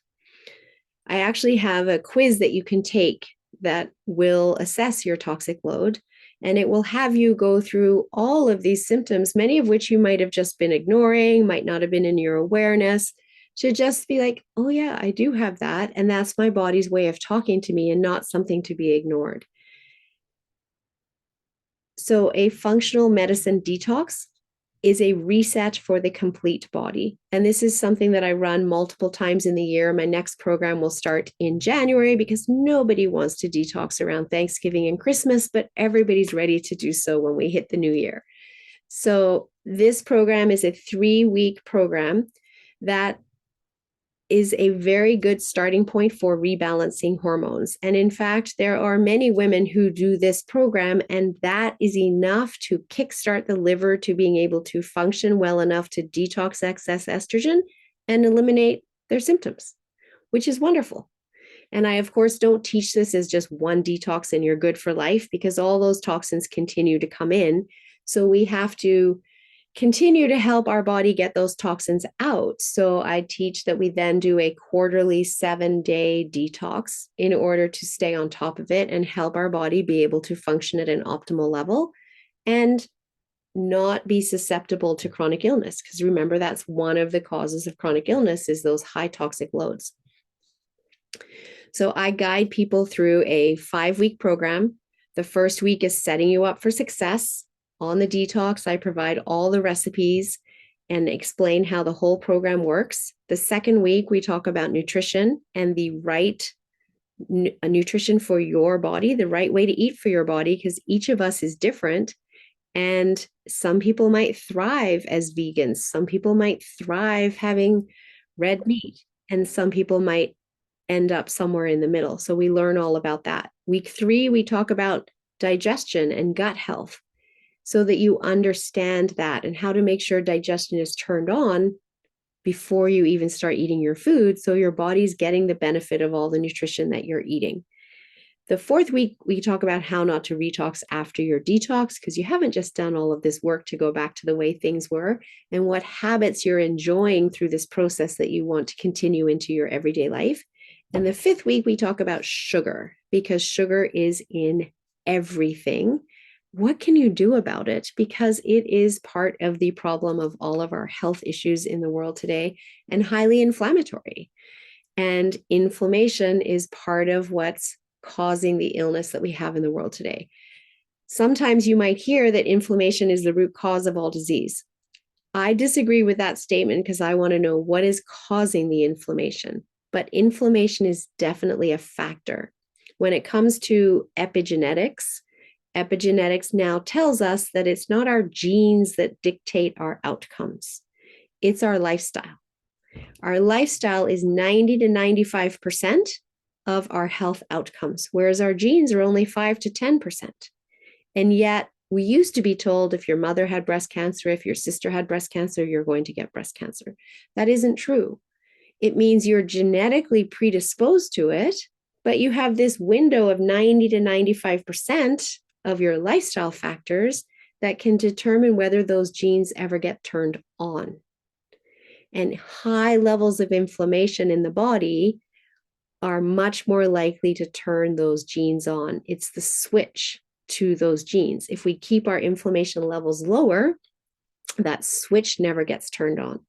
I actually have a quiz that you can take that will assess your toxic load, and it will have you go through all of these symptoms, many of which you might have just been ignoring, might not have been in your awareness, to just be like, oh yeah, I do have that. And that's my body's way of talking to me and not something to be ignored. So a functional medicine detox is a reset for the complete body. And this is something that I run multiple times in the year. My next program will start in January because nobody wants to detox around Thanksgiving and Christmas, but everybody's ready to do so when we hit the new year. So this program is a 3-week program that is a very good starting point for rebalancing hormones. And in fact, there are many women who do this program, and that is enough to kickstart the liver to being able to function well enough to detox excess estrogen and eliminate their symptoms, which is wonderful. And I, of course, don't teach this as just one detox and you're good for life, because all those toxins continue to come in. So we have to continue to help our body get those toxins out. So I teach that we then do a quarterly 7-day detox in order to stay on top of it and help our body be able to function at an optimal level and not be susceptible to chronic illness. Because remember, that's one of the causes of chronic illness is those high toxic loads. So I guide people through a 5-week program. The first week is setting you up for success. On the detox, I provide all the recipes and explain how the whole program works. The second week, we talk about nutrition and the right nutrition for your body, the right way to eat for your body, because each of us is different. And some people might thrive as vegans. Some people might thrive having red meat, and some people might end up somewhere in the middle. So we learn all about that. Week 3, we talk about digestion and gut health, so that you understand that and how to make sure digestion is turned on before you even start eating your food, so your body's getting the benefit of all the nutrition that you're eating. The 4th week, we talk about how not to retox after your detox, because you haven't just done all of this work to go back to the way things were, and what habits you're enjoying through this process that you want to continue into your everyday life. And the 5th week, we talk about sugar, because sugar is in everything. What can you do about it? Because it is part of the problem of all of our health issues in the world today, and highly inflammatory. And inflammation is part of what's causing the illness that we have in the world today. Sometimes you might hear that inflammation is the root cause of all disease. I disagree with that statement, because I want to know what is causing the inflammation. But inflammation is definitely a factor. When it comes to epigenetics now tells us that it's not our genes that dictate our outcomes. It's our lifestyle. Our lifestyle is 90 to 95% of our health outcomes, whereas our genes are only 5 to 10%. And yet we used to be told if your mother had breast cancer, if your sister had breast cancer, you're going to get breast cancer. That isn't true. It means you're genetically predisposed to it, but you have this window of 90 to 95% of your lifestyle factors that can determine whether those genes ever get turned on. And high levels of inflammation in the body are much more likely to turn those genes on. It's the switch to those genes. If we keep our inflammation levels lower, that switch never gets turned on.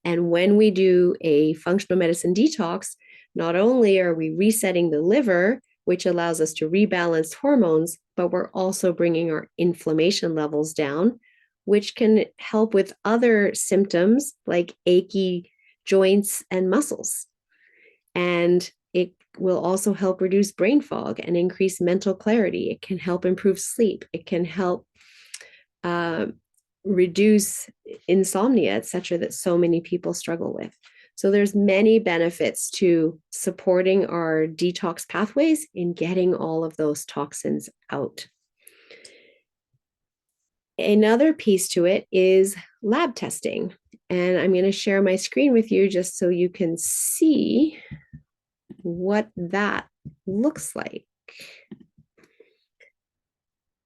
And when we do a functional medicine detox, not only are we resetting the liver, which allows us to rebalance hormones, but we're also bringing our inflammation levels down, which can help with other symptoms like achy joints and muscles. And it will also help reduce brain fog and increase mental clarity. It can help improve sleep. It can help reduce insomnia, etc., that so many people struggle with. So there's many benefits to supporting our detox pathways in getting all of those toxins out. Another piece to it is lab testing. And I'm going to share my screen with you just so you can see what that looks like.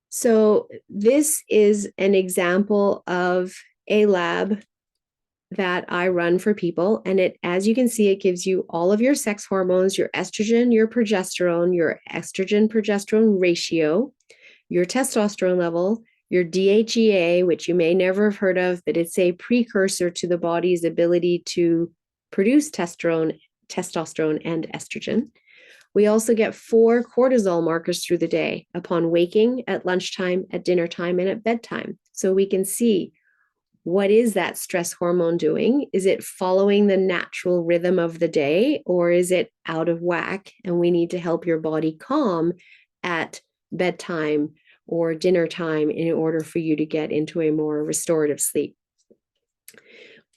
So this is an example of a lab that I run for people. And it, as you can see, it gives you all of your sex hormones, your estrogen, your estrogen progesterone ratio, your testosterone level, your DHEA, which you may never have heard of, but it's a precursor to the body's ability to produce testosterone and estrogen. We also get 4 cortisol markers through the day upon waking, at lunchtime, at dinner time, and at bedtime. So we can see what is that stress hormone doing? Is it following the natural rhythm of the day, or is it out of whack? And we need to help your body calm at bedtime or dinner time in order for you to get into a more restorative sleep.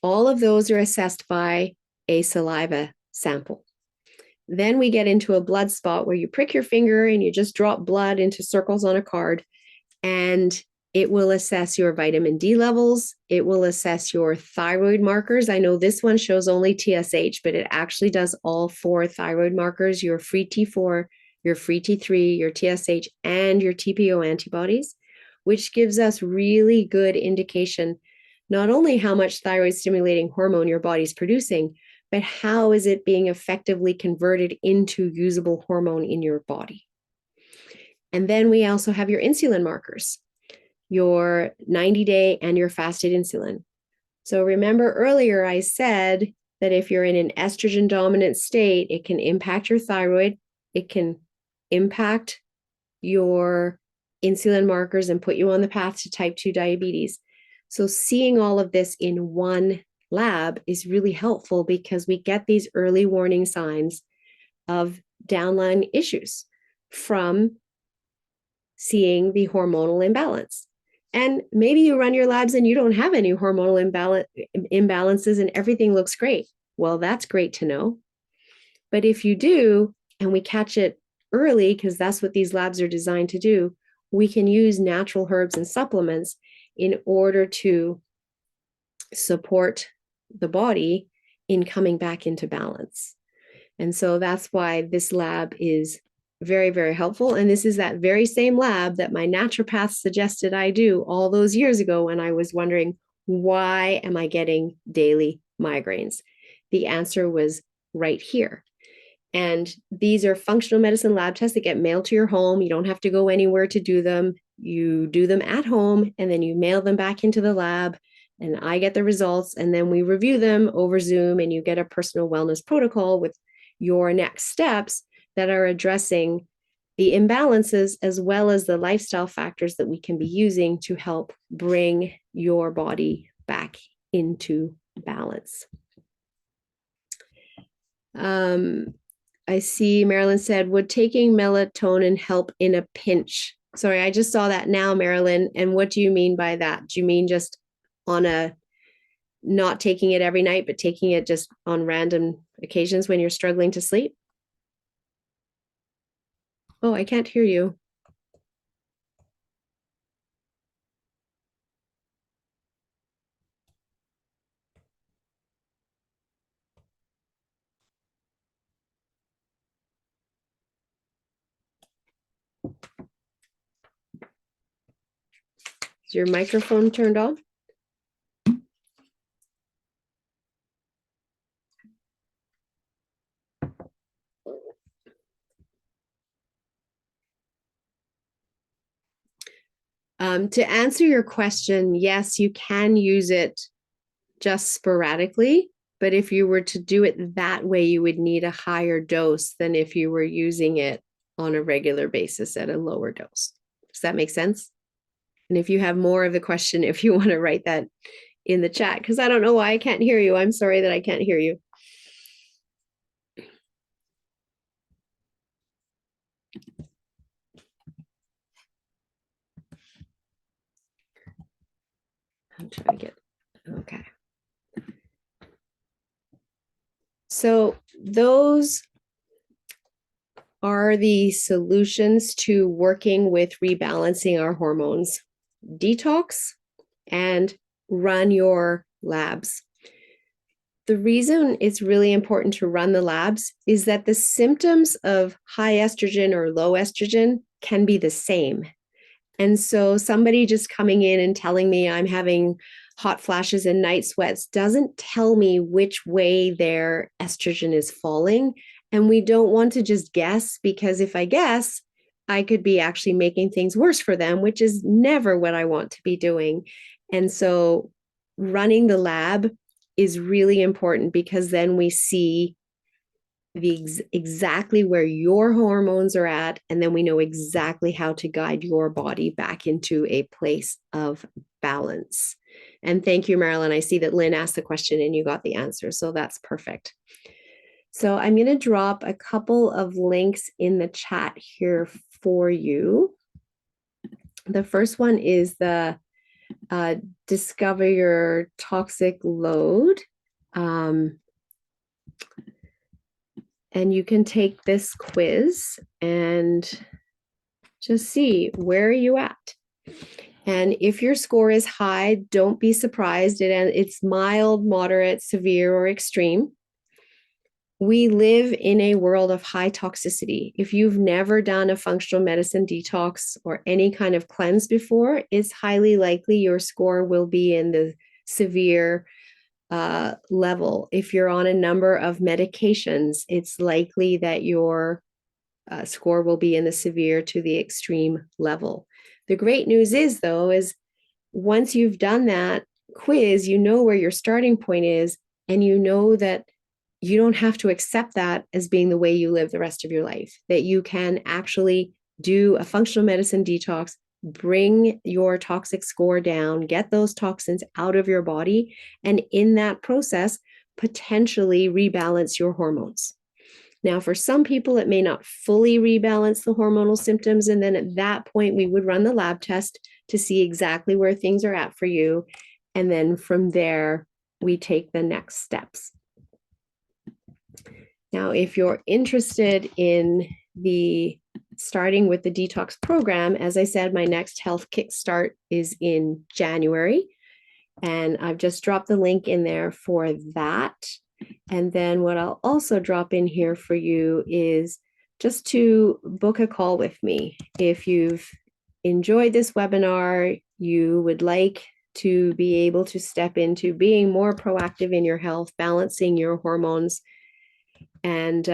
All of those are assessed by a saliva sample. Then we get into a blood spot where you prick your finger and you just drop blood into circles on a card, and it will assess your vitamin D levels. It will assess your thyroid markers. I know this one shows only TSH, but it actually does all 4 thyroid markers, your free T4, your free T3, your TSH, and your TPO antibodies, which gives us really good indication, not only how much thyroid stimulating hormone your body's producing, but how is it being effectively converted into usable hormone in your body. And then we also have your insulin markers, your 90-day and your fasted insulin. So remember earlier I said that if you're in an estrogen dominant state, it can impact your thyroid, it can impact your insulin markers and put you on the path to type 2 diabetes. So seeing all of this in one lab is really helpful because we get these early warning signs of downline issues from seeing the hormonal imbalance. And maybe you run your labs and you don't have any hormonal imbalances and everything looks great. Well, that's great to know. But if you do, and we catch it early, because that's what these labs are designed to do, we can use natural herbs and supplements in order to support the body in coming back into balance. And so that's why this lab is very, very helpful. And this is that very same lab that my naturopath suggested I do all those years ago when I was wondering, why am I getting daily migraines? The answer was right here. And these are functional medicine lab tests that get mailed to your home. You don't have to go anywhere to do them. You do them at home and then you mail them back into the lab and I get the results and then we review them over Zoom and you get a personal wellness protocol with your next steps that are addressing the imbalances as well as the lifestyle factors that we can be using to help bring your body back into balance. I see Marilyn said, would taking melatonin help in a pinch? Sorry, I just saw that now, Marilyn. And what do you mean by that? Do you mean just on a, not taking it every night, but taking it just on random occasions when you're struggling to sleep? Oh, I can't hear you. Is your microphone turned on? To answer your question, yes, you can use it just sporadically, but if you were to do it that way, you would need a higher dose than if you were using it on a regular basis at a lower dose. Does that make sense? And if you have more of the question, if you want to write that in the chat, because I don't know why I can't hear you. I'm sorry that I can't hear you. I'm trying to get, okay. So those are the solutions to working with rebalancing our hormones. Detox and run your labs. The reason it's really important to run the labs is that the symptoms of high estrogen or low estrogen can be the same. And so somebody just coming in and telling me I'm having hot flashes and night sweats doesn't tell me which way their estrogen is falling. And we don't want to just guess, because if I guess, I could be actually making things worse for them, which is never what I want to be doing. And so running the lab is really important, because then we see exactly where your hormones are at, and then we know exactly how to guide your body back into a place of balance. And thank you, Marilyn. I see that Lynn asked the question and you got the answer. So that's perfect. So I'm going to drop a couple of links in the chat here for you. The first one is the Discover Your Toxic Load. And you can take this quiz and just see where are you at. And if your score is high, don't be surprised. It's mild, moderate, severe, or extreme. We live in a world of high toxicity. If you've never done a functional medicine detox or any kind of cleanse before, it's highly likely your score will be in the severe level. If you're on a number of medications, it's likely that your score will be in the severe to the extreme level. The great news is, though, is once you've done that quiz, you know where your starting point is, and you know that you don't have to accept that as being the way you live the rest of your life, that you can actually do a functional medicine detox, bring your toxic score down, get those toxins out of your body, and in that process, potentially rebalance your hormones. Now, for some people, it may not fully rebalance the hormonal symptoms. And then at that point, we would run the lab test to see exactly where things are at for you. And then from there, we take the next steps. Now, if you're interested in the starting with the detox program, as I said, my next health kickstart is in January. And I've just dropped the link in there for that. And then what I'll also drop in here for you is just to book a call with me. If you've enjoyed this webinar, you would like to be able to step into being more proactive in your health, balancing your hormones, and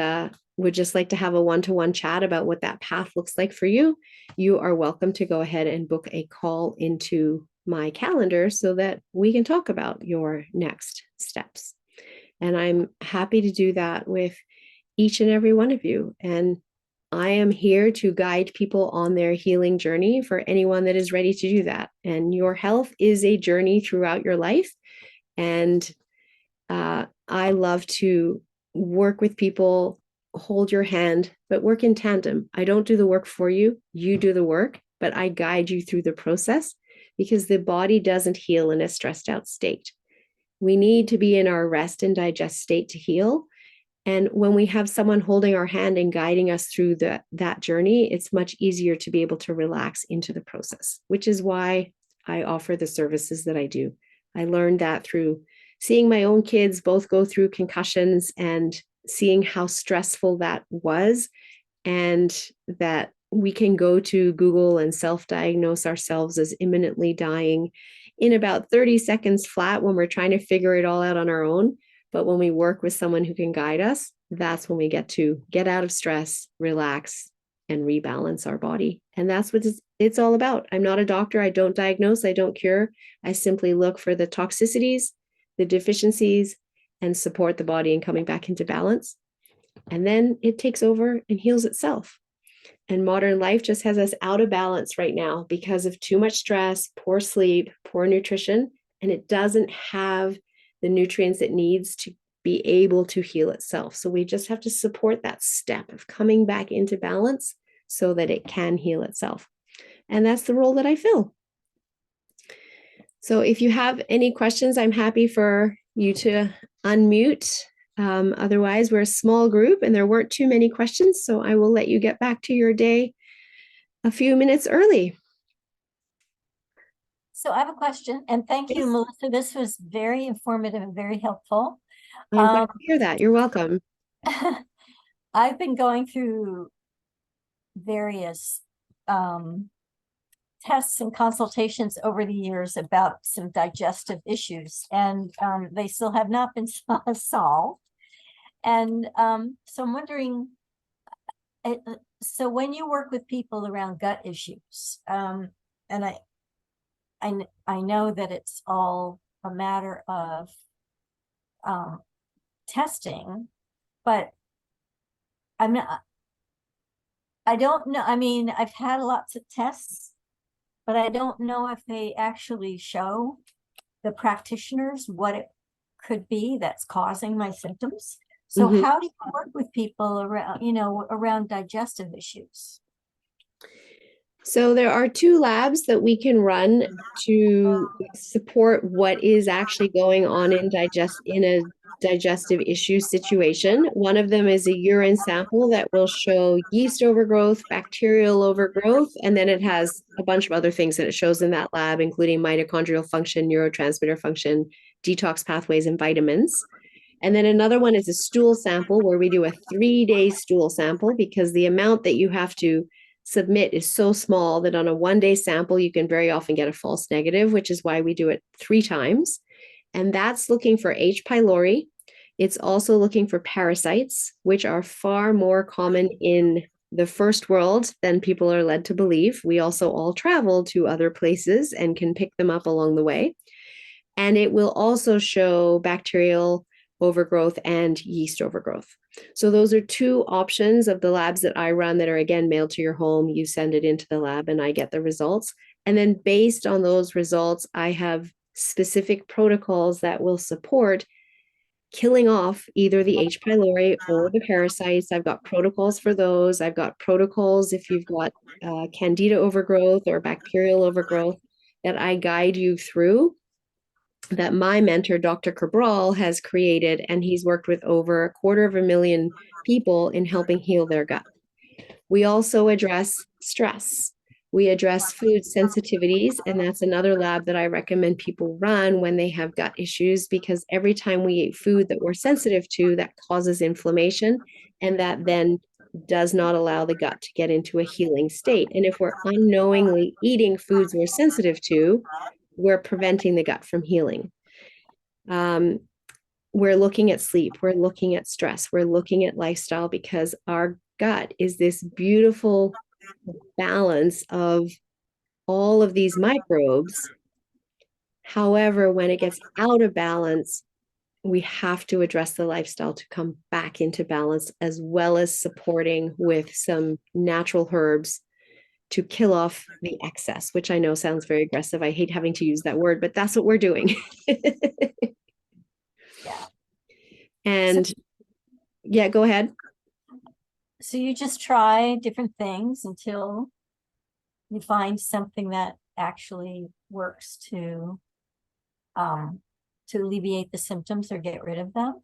would just like to have a one-to-one chat about what that path looks like for you, you are welcome to go ahead and book a call into my calendar so that we can talk about your next steps. And I'm happy to do that with each and every one of you. And I am here to guide people on their healing journey for anyone that is ready to do that. And your health is a journey throughout your life. And I love to work with people, hold your hand, but work in tandem. I don't do the work for you. You do the work, but I guide you through the process because the body doesn't heal in a stressed out state. We need to be in our rest and digest state to heal. And when we have someone holding our hand and guiding us through that journey, it's much easier to be able to relax into the process, which is why I offer the services that I do. I learned that through seeing my own kids both go through concussions and seeing how stressful that was, and that we can go to Google and self-diagnose ourselves as imminently dying in about 30 seconds flat when we're trying to figure it all out on our own. But when we work with someone who can guide us, that's when we get to get out of stress, relax, and rebalance our body. And that's what it's all about. I'm not a doctor. I don't diagnose. I don't cure. I simply look for the toxicities, the deficiencies, and support the body in coming back into balance. And then it takes over and heals itself. And modern life just has us out of balance right now because of too much stress, poor sleep, poor nutrition, and it doesn't have the nutrients it needs to be able to heal itself. So we just have to support that step of coming back into balance so that it can heal itself. And that's the role that I fill. So if you have any questions, I'm happy for you to unmute. Otherwise, we're a small group and there weren't too many questions, so I will let you get back to your day a few minutes early. So I have a question, and thank you, Yes. Melissa. This was very informative and very helpful. I'm glad to hear that. You're welcome. I've been going through various tests and consultations over the years about some digestive issues, and they still have not been solved. And so I'm wondering, so when you work with people around gut issues, and I know that it's all a matter of testing, but I don't know. I mean, I've had lots of tests, but I don't know if they actually show the practitioners what it could be that's causing my symptoms. So Mhm. how do you work with people around, around digestive issues? So there are two labs that we can run to support what is actually going on in a digestive issue situation. One of them is a urine sample that will show yeast overgrowth, bacterial overgrowth, and then it has a bunch of other things that it shows in that lab, including mitochondrial function, neurotransmitter function, detox pathways, and vitamins. And then another one is a stool sample where we do a 3-day stool sample because the amount that you have to submit is so small that on a 1-day sample, you can very often get a false negative, which is why we do it 3 times. And that's looking for H. pylori. It's also looking for parasites, which are far more common in the first world than people are led to believe. We also all travel to other places and can pick them up along the way. And it will also show bacterial overgrowth and yeast overgrowth. So those are 2 options of the labs that I run that are, again, mailed to your home. You send it into the lab and I get the results. And then based on those results, I have specific protocols that will support killing off either the H. pylori or the parasites. I've got protocols for those. I've got protocols if you've got candida overgrowth or bacterial overgrowth that I guide you through, that my mentor, Dr. Cabral, has created, and he's worked with over 250,000 people in helping heal their gut. We also address stress. We address food sensitivities, and that's another lab that I recommend people run when they have gut issues, because every time we eat food that we're sensitive to, that causes inflammation, and that then does not allow the gut to get into a healing state. And if we're unknowingly eating foods we're sensitive to, we're preventing the gut from healing. We're looking at sleep, we're looking at stress, we're looking at lifestyle, because our gut is this beautiful balance of all of these microbes. However, when it gets out of balance, we have to address the lifestyle to come back into balance, as well as supporting with some natural herbs to kill off the excess, which I know sounds very aggressive. I hate having to use that word, but that's what we're doing. Yeah. And yeah, go ahead. So you just try different things until you find something that actually works to alleviate the symptoms or get rid of them.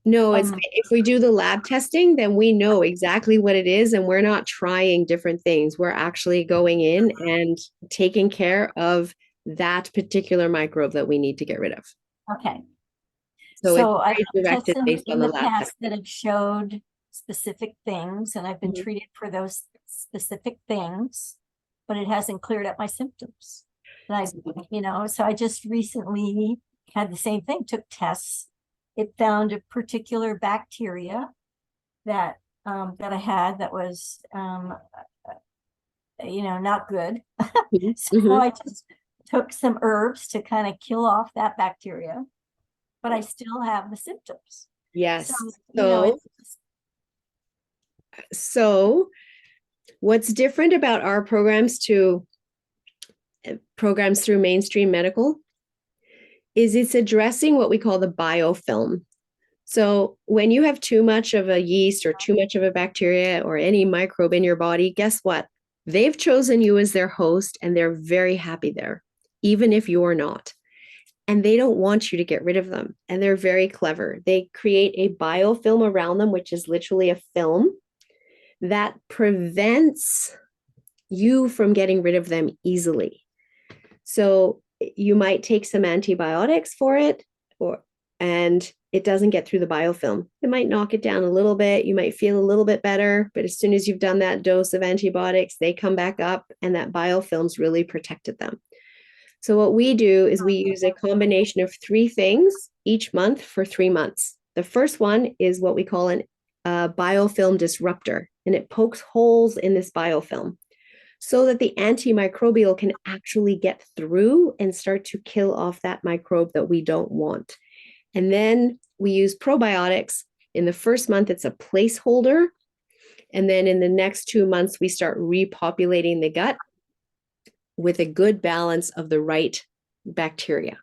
No, it's if we do the lab testing, then we know exactly what it is, and we're not trying different things. We're actually going in and taking care of that particular microbe that we need to get rid of. Okay. So So it's I've very directed tested based in on the the lab past testing. that have showed specific things, and I've been Mhm. treated for those specific things, but it hasn't cleared up my symptoms. And so I just recently had the same thing, took tests. It found a particular bacteria that I had that was not good. Mhm. So Mhm. I just took some herbs to kind of kill off that bacteria, but I still have the symptoms. Yes. So, So what's different about our programs through mainstream medical is it's addressing what we call the biofilm. So when you have too much of a yeast or too much of a bacteria or any microbe in your body, guess what? They've chosen you as their host and they're very happy there, even if you're not. And they don't want you to get rid of them. And they're very clever. They create a biofilm around them, which is literally a film that prevents you from getting rid of them easily. So you might take some antibiotics for it, and it doesn't get through the biofilm. It might knock it down a little bit. You might feel a little bit better, but as soon as you've done that dose of antibiotics, they come back up and that biofilm's really protected them. So what we do is we use a combination of 3 things each month for 3 months. The first one is what we call a biofilm disruptor, and it pokes holes in this biofilm so that the antimicrobial can actually get through and start to kill off that microbe that we don't want. And then we use probiotics. In the first month, it's a placeholder. And then in the next 2 months, we start repopulating the gut with a good balance of the right bacteria.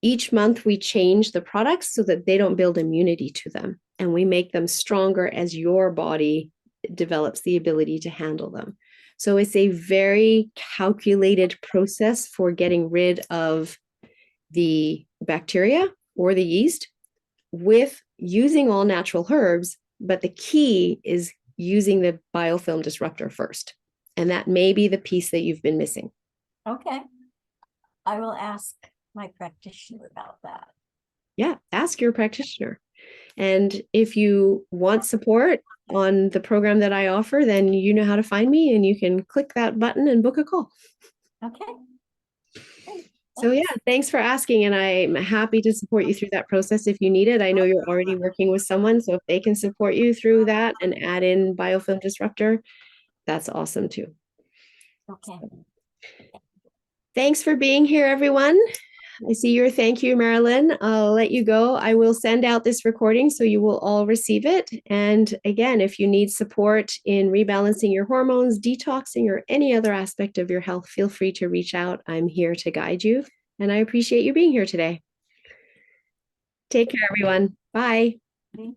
Each month we change the products so that they don't build immunity to them, and we make them stronger as your body develops the ability to handle them. So it's a very calculated process for getting rid of the bacteria or the yeast with using all natural herbs, but the key is using the biofilm disruptor first. And that may be the piece that you've been missing. Okay. I will ask my practitioner about that. Yeah, ask your practitioner. And if you want support on the program that I offer, then you know how to find me, and you can click that button and book a call. Okay. Great. So yeah, thanks for asking, and I'm happy to support you through that process if you need it. I know you're already working with someone, so if they can support you through that and add in biofilm disruptor, that's awesome too. Okay. Thanks for being here, everyone. I see your thank you, Marilyn. I'll let you go. I will send out this recording so you will all receive it. And again, if you need support in rebalancing your hormones, detoxing, or any other aspect of your health, feel free to reach out. I'm here to guide you, and I appreciate you being here today. Take care, everyone. Bye. Okay.